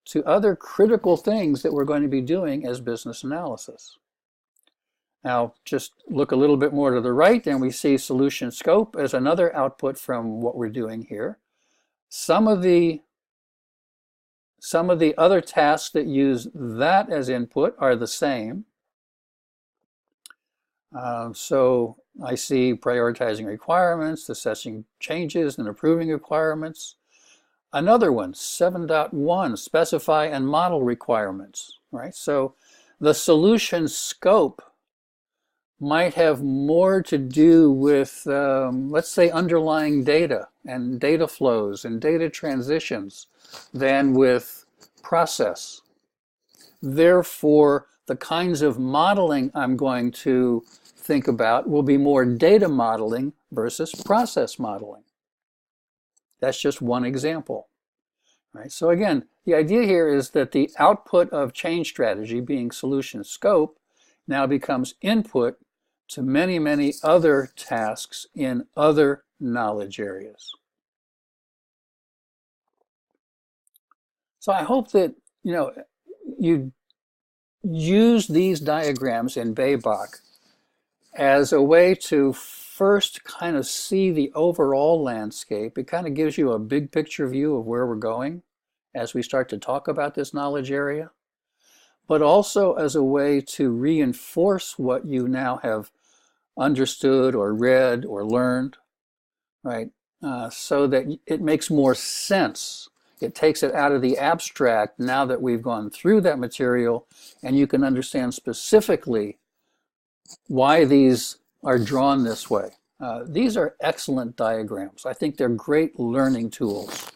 S1: to other critical things that we're going to be doing as business analysis. Now, just look a little bit more to the right and we see solution scope as another output from what we're doing here. Some of the other tasks that use that as input are the same. So I see prioritizing requirements, assessing changes and approving requirements. Another one, 7.1, specify and model requirements, right? So the solution scope might have more to do with, let's say, underlying data and data flows and data transitions than with process. Therefore, the kinds of modeling I'm going to think about will be more data modeling versus process modeling. That's just one example. Right? So again, the idea here is that the output of change strategy, being solution scope, now becomes input to many, many other tasks in other knowledge areas. So I hope that you know, you use these diagrams in Baybach as a way to first kind of see the overall landscape. It kind of gives you a big picture view of where we're going as we start to talk about this knowledge area, but also as a way to reinforce what you now have understood or read or learned, right? So that it makes more sense. It takes it out of the abstract now that we've gone through that material, and you can understand specifically why these are drawn this way. These are excellent diagrams. I think they're great learning tools,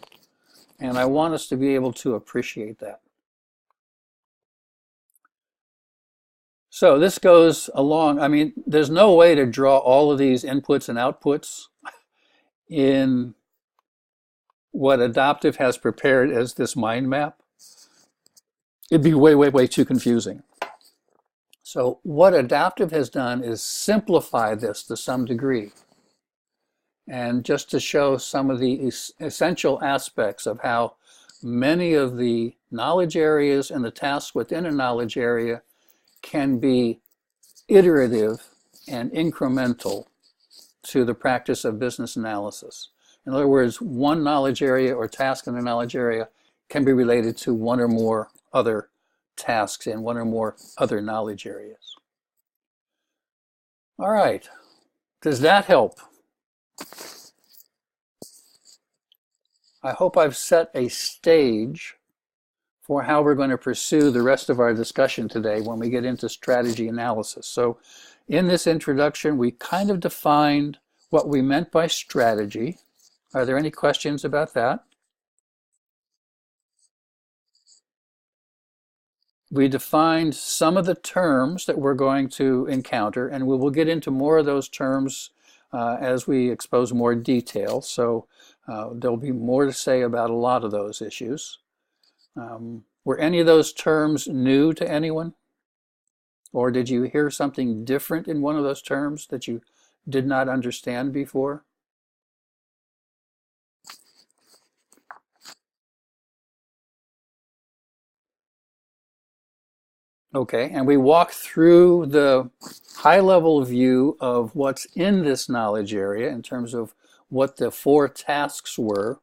S1: and I want us to be able to appreciate that. So this goes along, I mean, there's no way to draw all of these inputs and outputs in what Adaptive has prepared as this mind map. It'd be way, way, way too confusing. So what Adaptive has done is simplify this to some degree. And just to show some of the essential aspects of how many of the knowledge areas and the tasks within a knowledge area can be iterative and incremental to the practice of business analysis. In other words, one knowledge area or task in a knowledge area can be related to one or more other tasks in one or more other knowledge areas. All right, does that help? I hope I've set a stage for how we're going to pursue the rest of our discussion today when we get into strategy analysis. So in this introduction, we kind of defined what we meant by strategy. Are there any questions about that? We defined some of the terms that we're going to encounter, and we will get into more of those terms as we expose more detail. So there'll be more to say about a lot of those issues. Were any of those terms new to anyone? Or did you hear something different in one of those terms that you did not understand before? Okay, and we walked through the high-level view of what's in this knowledge area in terms of what the 4 tasks were.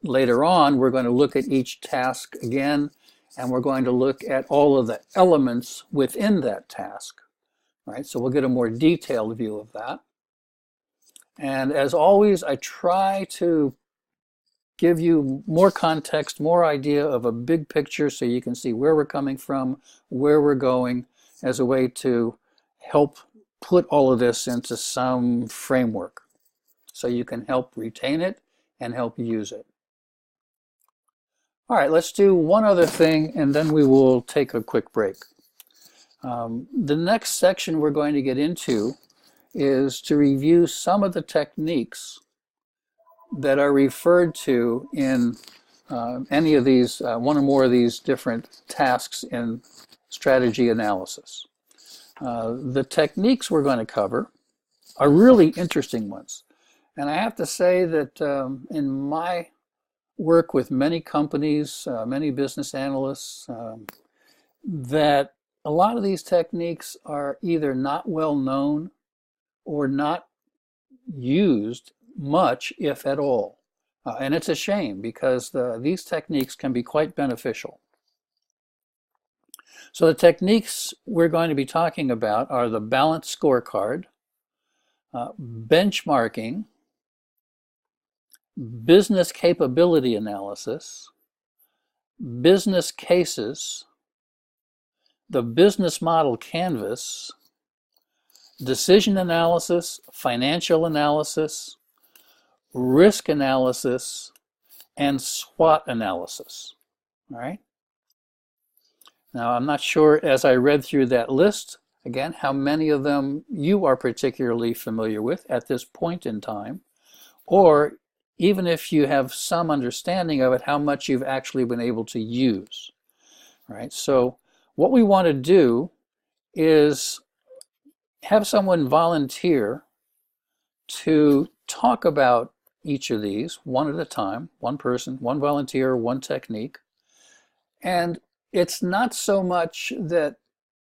S1: Later on, we're going to look at each task again, and we're going to look at all of the elements within that task. Right, so we'll get a more detailed view of that. And as always, I try to give you more context, more idea of a big picture so you can see where we're coming from, where we're going, as a way to help put all of this into some framework so you can help retain it and help use it. All right, let's do one other thing and then we will take a quick break. The next section we're going to get into is to review some of the techniques that are referred to in any of these, one or more of these different tasks in strategy analysis. The techniques we're going to cover are really interesting ones. And I have to say that in my work with many companies, many business analysts, that a lot of these techniques are either not well known or not used much, if at all. And it's a shame because these techniques can be quite beneficial. So the techniques we're going to be talking about are the balanced scorecard, benchmarking, business capability analysis, business cases, the business model canvas, decision analysis, financial analysis, risk analysis, and SWOT analysis. All right. Now, I'm not sure as I read through that list, again, how many of them you are particularly familiar with at this point in time, or even if you have some understanding of it, how much you've actually been able to use. All right. So what we want to do is have someone volunteer to talk about each of these one at a time, one person, one volunteer, one technique, And it's not so much that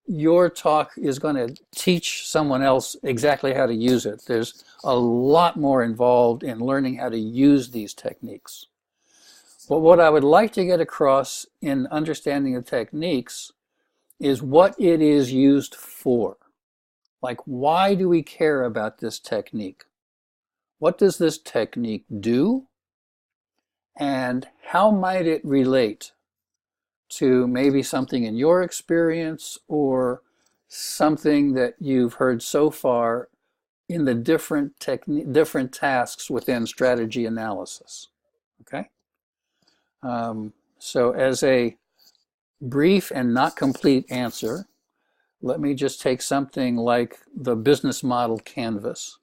S1: your talk is going to teach someone else exactly how to use it. There's a lot more involved in learning how to use these techniques. But what I would like to get across in understanding the techniques is what it is used for. Like, why do we care about this technique? What does this technique do? And how might it relate to maybe something in your experience or something that you've heard so far in the different tasks within strategy analysis? Okay. So as a brief and not complete answer, let me just take something like the business model canvas,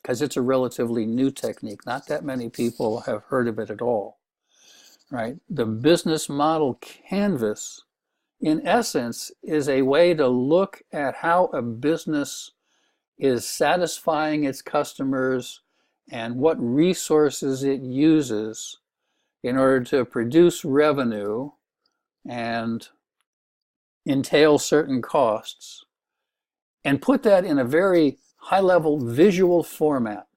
S1: because it's a relatively new technique. Not that many people have heard of it at all, right? The business model canvas, in essence, is a way to look at how a business is satisfying its customers and what resources it uses in order to produce revenue and entail certain costs, and put that in a very high level visual format.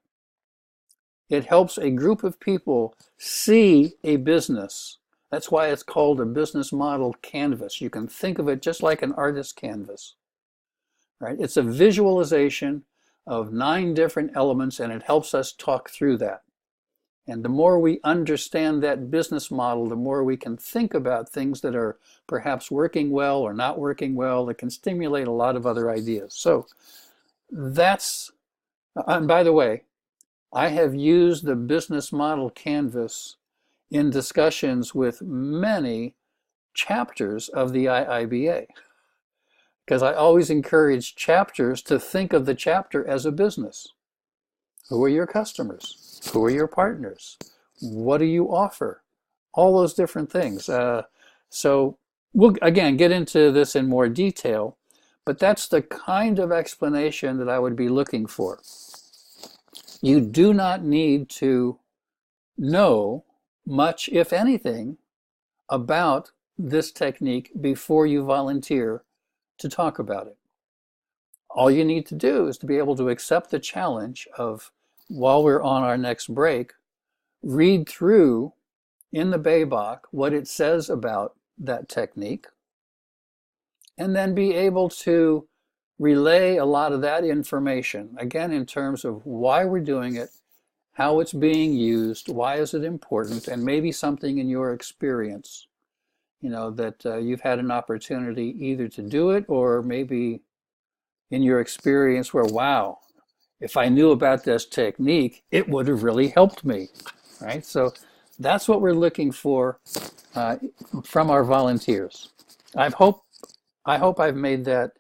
S1: It helps a group of people see a business. That's why it's called a business model canvas. You can think of it just like an artist's canvas, right? It's a visualization of 9 different elements, and it helps us talk through that. And the more we understand that business model, the more we can think about things that are perhaps working well or not working well, that can stimulate a lot of other ideas. So that's, and by the way, I have used the business model canvas in discussions with many chapters of the IIBA, because I always encourage chapters to think of the chapter as a business. Who are your customers? Who are your partners? What do you offer? All those different things. So we'll, again, get into this in more detail, but that's the kind of explanation that I would be looking for. You do not need to know much, if anything, about this technique before you volunteer to talk about it. All you need to do is to be able to accept the challenge of, while we're on our next break, read through in the Baybach what it says about that technique, and then be able to relay a lot of that information, again, in terms of why we're doing it, how it's being used, why is it important, and maybe something in your experience, that you've had an opportunity either to do it, or maybe in your experience where, wow, if I knew about this technique, it would have really helped me, right? So that's what we're looking for uh, from our volunteers. I hope I've made that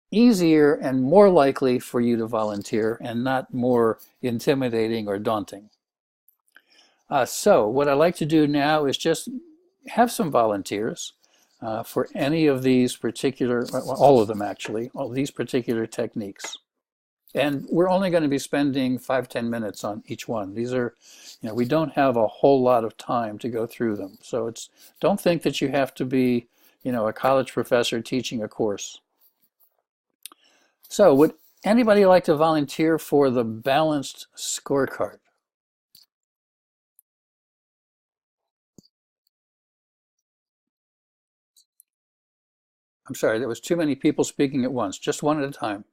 S1: easier and more likely for you to volunteer and not more intimidating or daunting. So what I'd like to do now is just have some volunteers for any of these particular, all of them actually, all these particular techniques. And we're only going to be spending 5-10 minutes on each one. These are, we don't have a whole lot of time to go through them. So don't think that you have to be, a college professor teaching a course. So would anybody like to volunteer for the balanced scorecard? I'm sorry, there was too many people speaking at once. Just one at a time.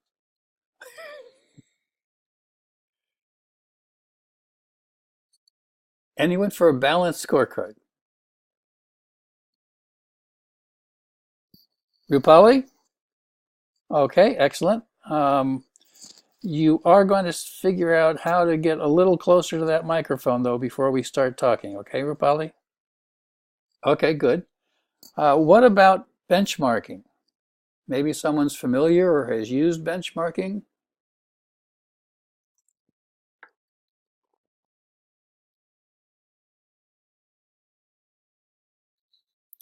S1: Anyone for a balanced scorecard? Rupali? Okay, excellent. You are going to figure out how to get a little closer to that microphone, though, before we start talking. Okay, Rupali? Okay, good. What about benchmarking? Maybe someone's familiar or has used benchmarking.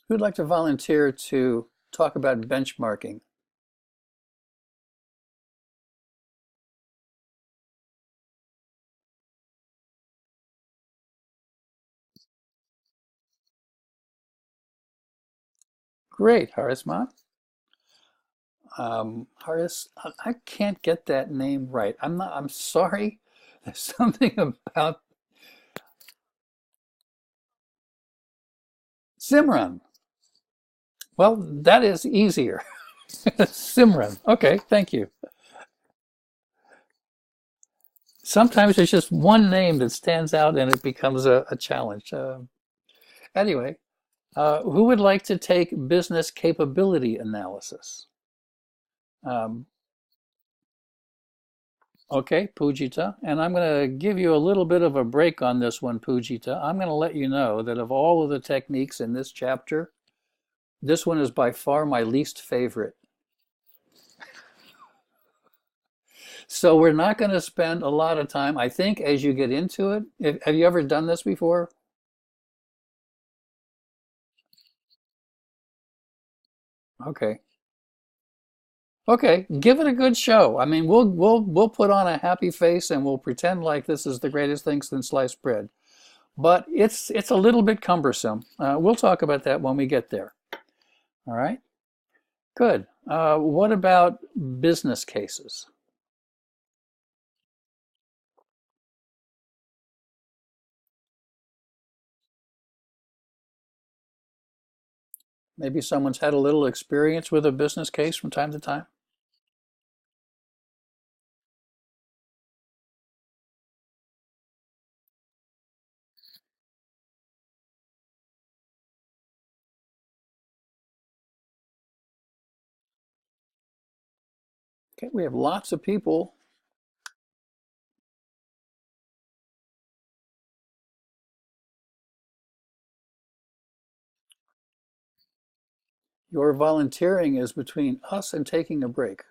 S1: Who'd like to volunteer to talk about benchmarking? Great, Harisma. Haris, I can't get that name right. I'm sorry. There's something about Simran. Well, that is easier. Simran. Okay, thank you. Sometimes there's just one name that stands out and it becomes a challenge. Anyway, who would like to take business capability analysis? Um, okay, Pujita. And I'm going to give you a little bit of a break on this one, Pujita. I'm going to let you know that of all of the techniques in this chapter, this one is by far my least favorite. So we're not going to spend a lot of time. I think as you get into it, have you ever done this before? Okay. Okay, give it a good show. I mean, we'll put on a happy face and we'll pretend like this is the greatest thing since sliced bread. But it's a little bit cumbersome. We'll talk about that when we get there. All right. Good. What about business cases? Maybe someone's had a little experience with a business case from time to time. Okay, we have lots of people. Your volunteering is between us and taking a break.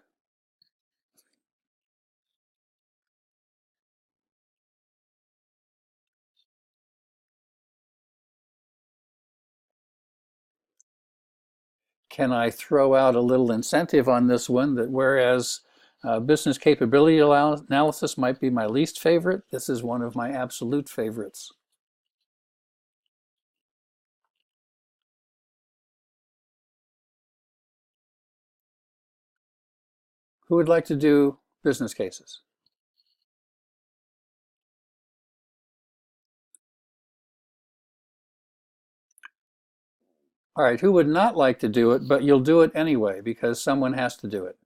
S1: Can I throw out a little incentive on this one that whereas business capability analysis might be my least favorite, this is one of my absolute favorites. Who would like to do business cases? All right, who would not like to do it, but you'll do it anyway because someone has to do it?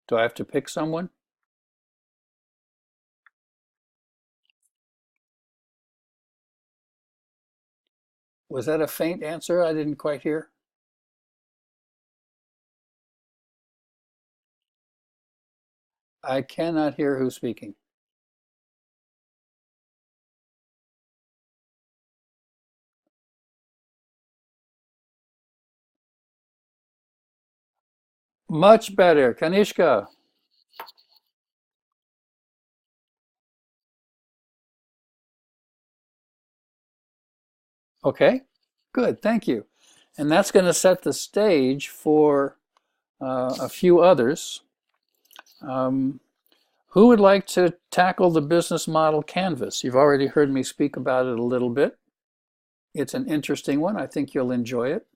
S1: Do I have to pick someone? Was that a faint answer I didn't quite hear? I cannot hear who's speaking. Much better. Kanishka. Okay, good. Thank you. And that's going to set the stage for a few others. Um, who would like to tackle the business model canvas? You've already heard me speak about it a little bit. It's an interesting one. I think you'll enjoy it.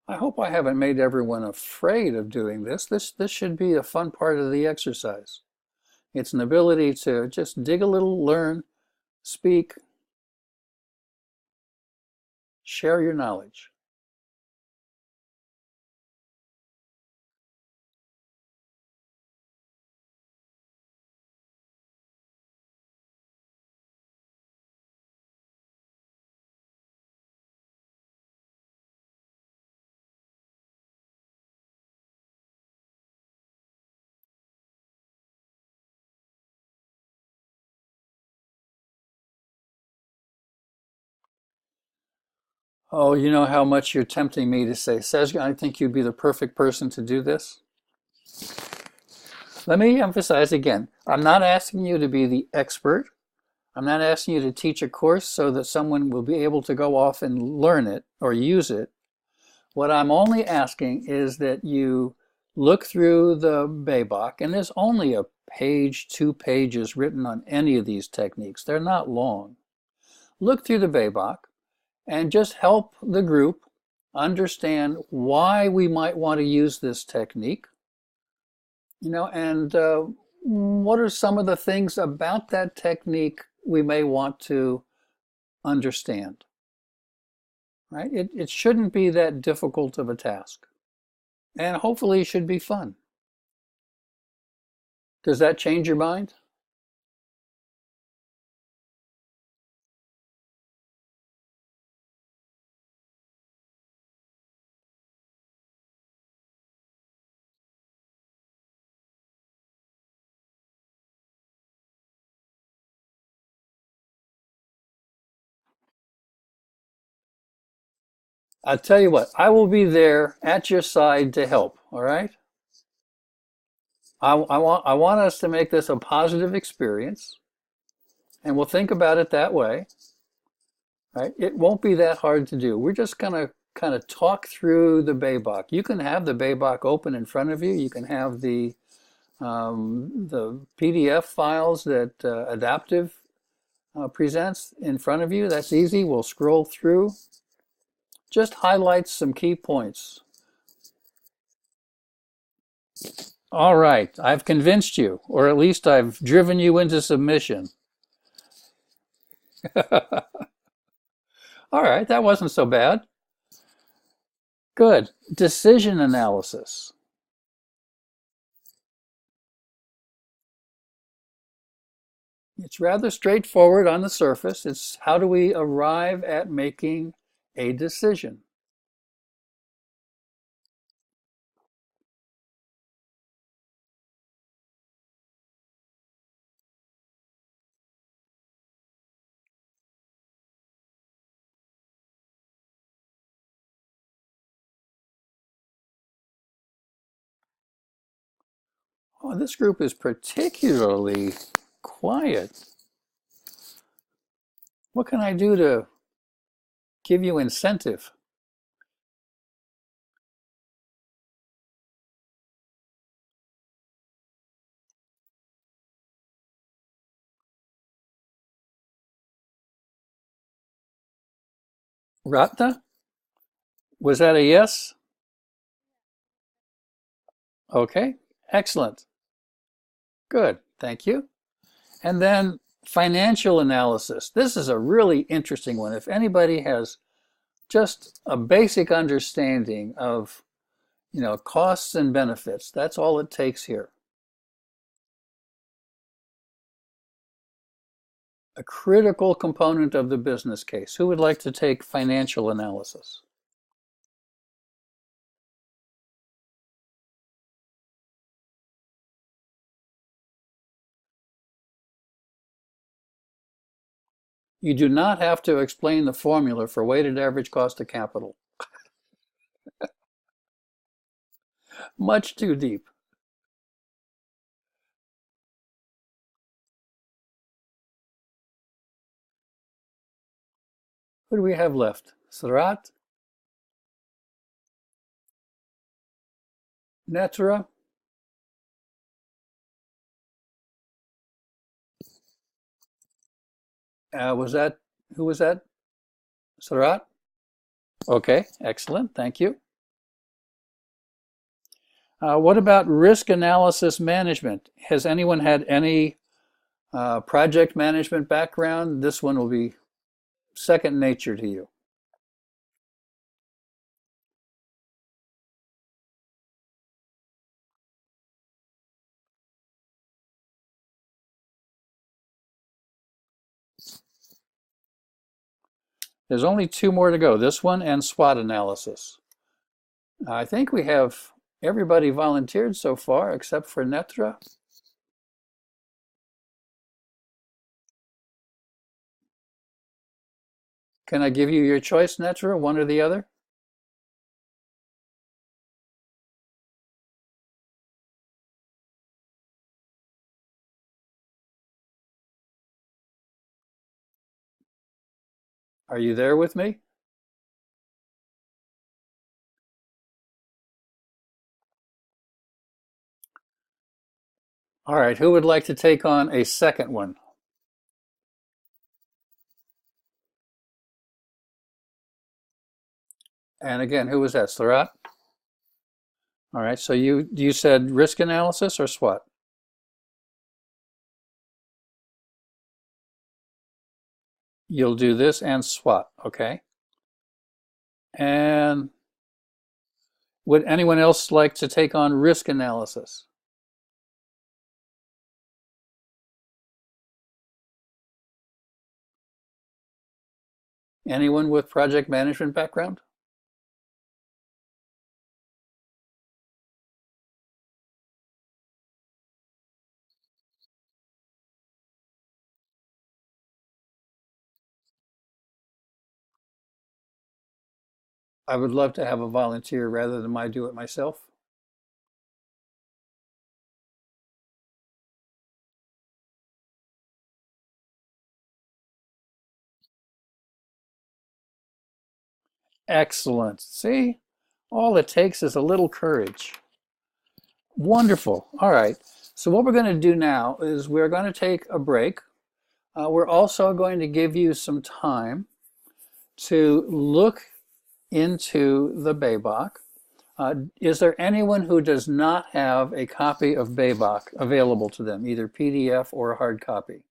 S1: I hope I haven't made everyone afraid of doing this. This should be a fun part of the exercise. It's an ability to just dig a little, learn, speak, share your knowledge. Oh, you know how much you're tempting me to say, Sezgin, I think you'd be the perfect person to do this. Let me emphasize again, I'm not asking you to be the expert. I'm not asking you to teach a course so that someone will be able to go off and learn it or use it. What I'm only asking is that you look through the Baybach, and there's only a page, 2 pages written on any of these techniques. They're not long. Look through the Baybach and just help the group understand why we might want to use this technique, and what are some of the things about that technique we may want to understand, right? It shouldn't be that difficult of a task, and hopefully it should be fun. Does that change your mind? I'll tell you what, I will be there at your side to help, all right? I want us to make this a positive experience, and we'll think about it that way, right? It won't be that hard to do. We're just gonna kind of talk through the Baybach. You can have the Baybach open in front of you. You can have the PDF files that Adaptive presents in front of you. That's easy. We'll scroll through. Just highlight some key points. All right, I've convinced you, or at least I've driven you into submission. All right, that wasn't so bad. Good. Decision analysis. It's rather straightforward on the surface. It's how do we arrive at making a decision? Oh, this group is particularly quiet. What can I do to give you incentive? Ratna? Was that a yes? Okay, excellent. Good, thank you. And then financial analysis. This is a really interesting one. If anybody has just a basic understanding of, costs and benefits, that's all it takes here. A critical component of the business case. Who would like to take financial analysis? You do not have to explain the formula for weighted average cost of capital. Much too deep. Who do we have left? Sarat? Netra? Who was that? Sarat? Okay, excellent. Thank you. What about risk analysis management? Has anyone had any project management background? This one will be second nature to you. There's only 2 more to go, this one and SWOT analysis. I think we have everybody volunteered so far except for Netra. Can I give you your choice, Netra, one or the other? Are you there with me? All right, who would like to take on a second one? And again, who was that? Sarat? All right, so you said risk analysis or SWOT? You'll do this and SWOT, okay? And would anyone else like to take on risk analysis? Anyone with project management background? I would love to have a volunteer rather than I do it myself. Excellent. See, all it takes is a little courage. Wonderful. All right. So what we're going to do now is we're going to take a break. We're also going to give you some time to look into the Baybach. Is there anyone who does not have a copy of Baybach available to them, either PDF or a hard copy?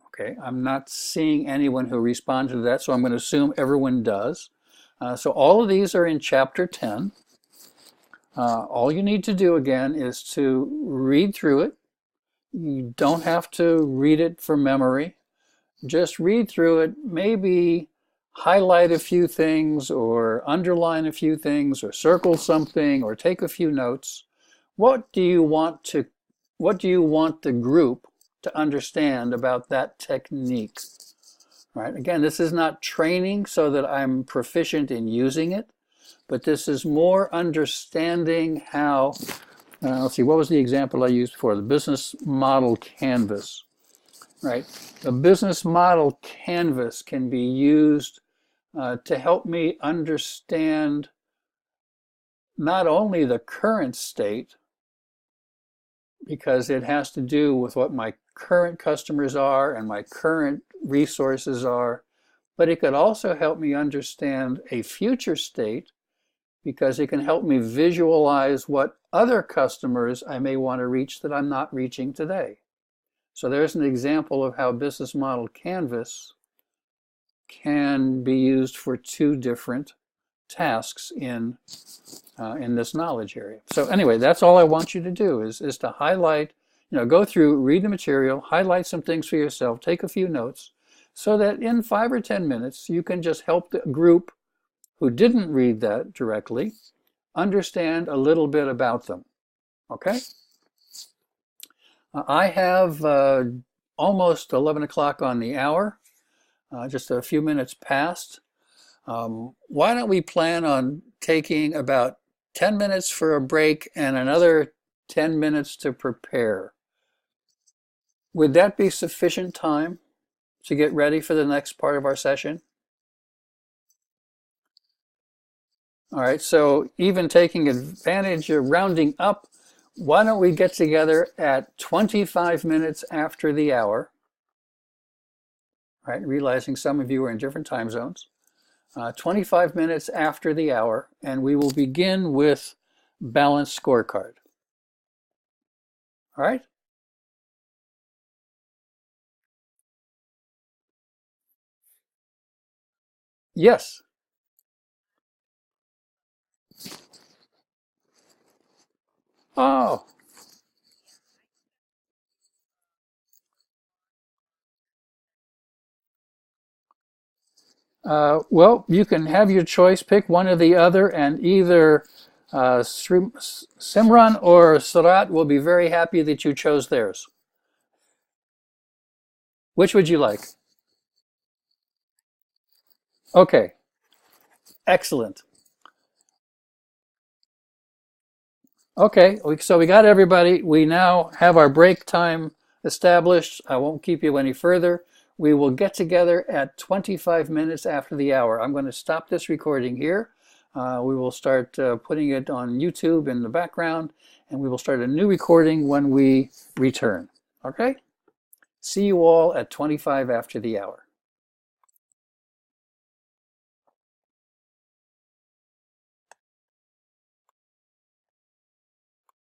S1: Okay, I'm not seeing anyone who responded to that, so I'm going to assume everyone does. So all of these are in Chapter 10. All you need to do again is to read through it. You don't have to read it from memory. Just read through it, maybe highlight a few things or underline a few things or circle something or take a few notes. What do you want to, what do you want the group to understand about that technique? Right? Again, this is not training so that I'm proficient in using it, but this is more understanding how, let's see, what was the example I used before? The business model canvas, right? The business model canvas can be used to help me understand not only the current state, because it has to do with what my current customers are and my current resources are, but it could also help me understand a future state because it can help me visualize what other customers I may want to reach that I'm not reaching today. So there's an example of how business model canvas can be used for two different tasks in this knowledge area. So anyway, that's all I want you to do is to highlight, go through, read the material, highlight some things for yourself, take a few notes, so that in 5 or 10 minutes you can just help the group who didn't read that directly understand a little bit about them. Okay? I have almost 11 o'clock on the hour, just a few minutes past. Why don't we plan on taking about 10 minutes for a break and another 10 minutes to prepare? Would that be sufficient time to get ready for the next part of our session? All right, so even taking advantage of rounding up, why don't we get together at 25 minutes after the hour, right? Realizing some of you are in different time zones. 25 minutes after the hour, and we will begin with balanced scorecard. All right? Yes. Oh, well, you can have your choice, pick one or the other, and either Simran or Surat will be very happy that you chose theirs. Which would you like? Okay, excellent. Okay, so we got everybody. We now have our break time established. I won't keep you any further. We will get together at 25 minutes after the hour. I'm going to stop this recording here. We will start putting it on YouTube in the background, and we will start a new recording when we return. Okay? See you all at 25 after the hour.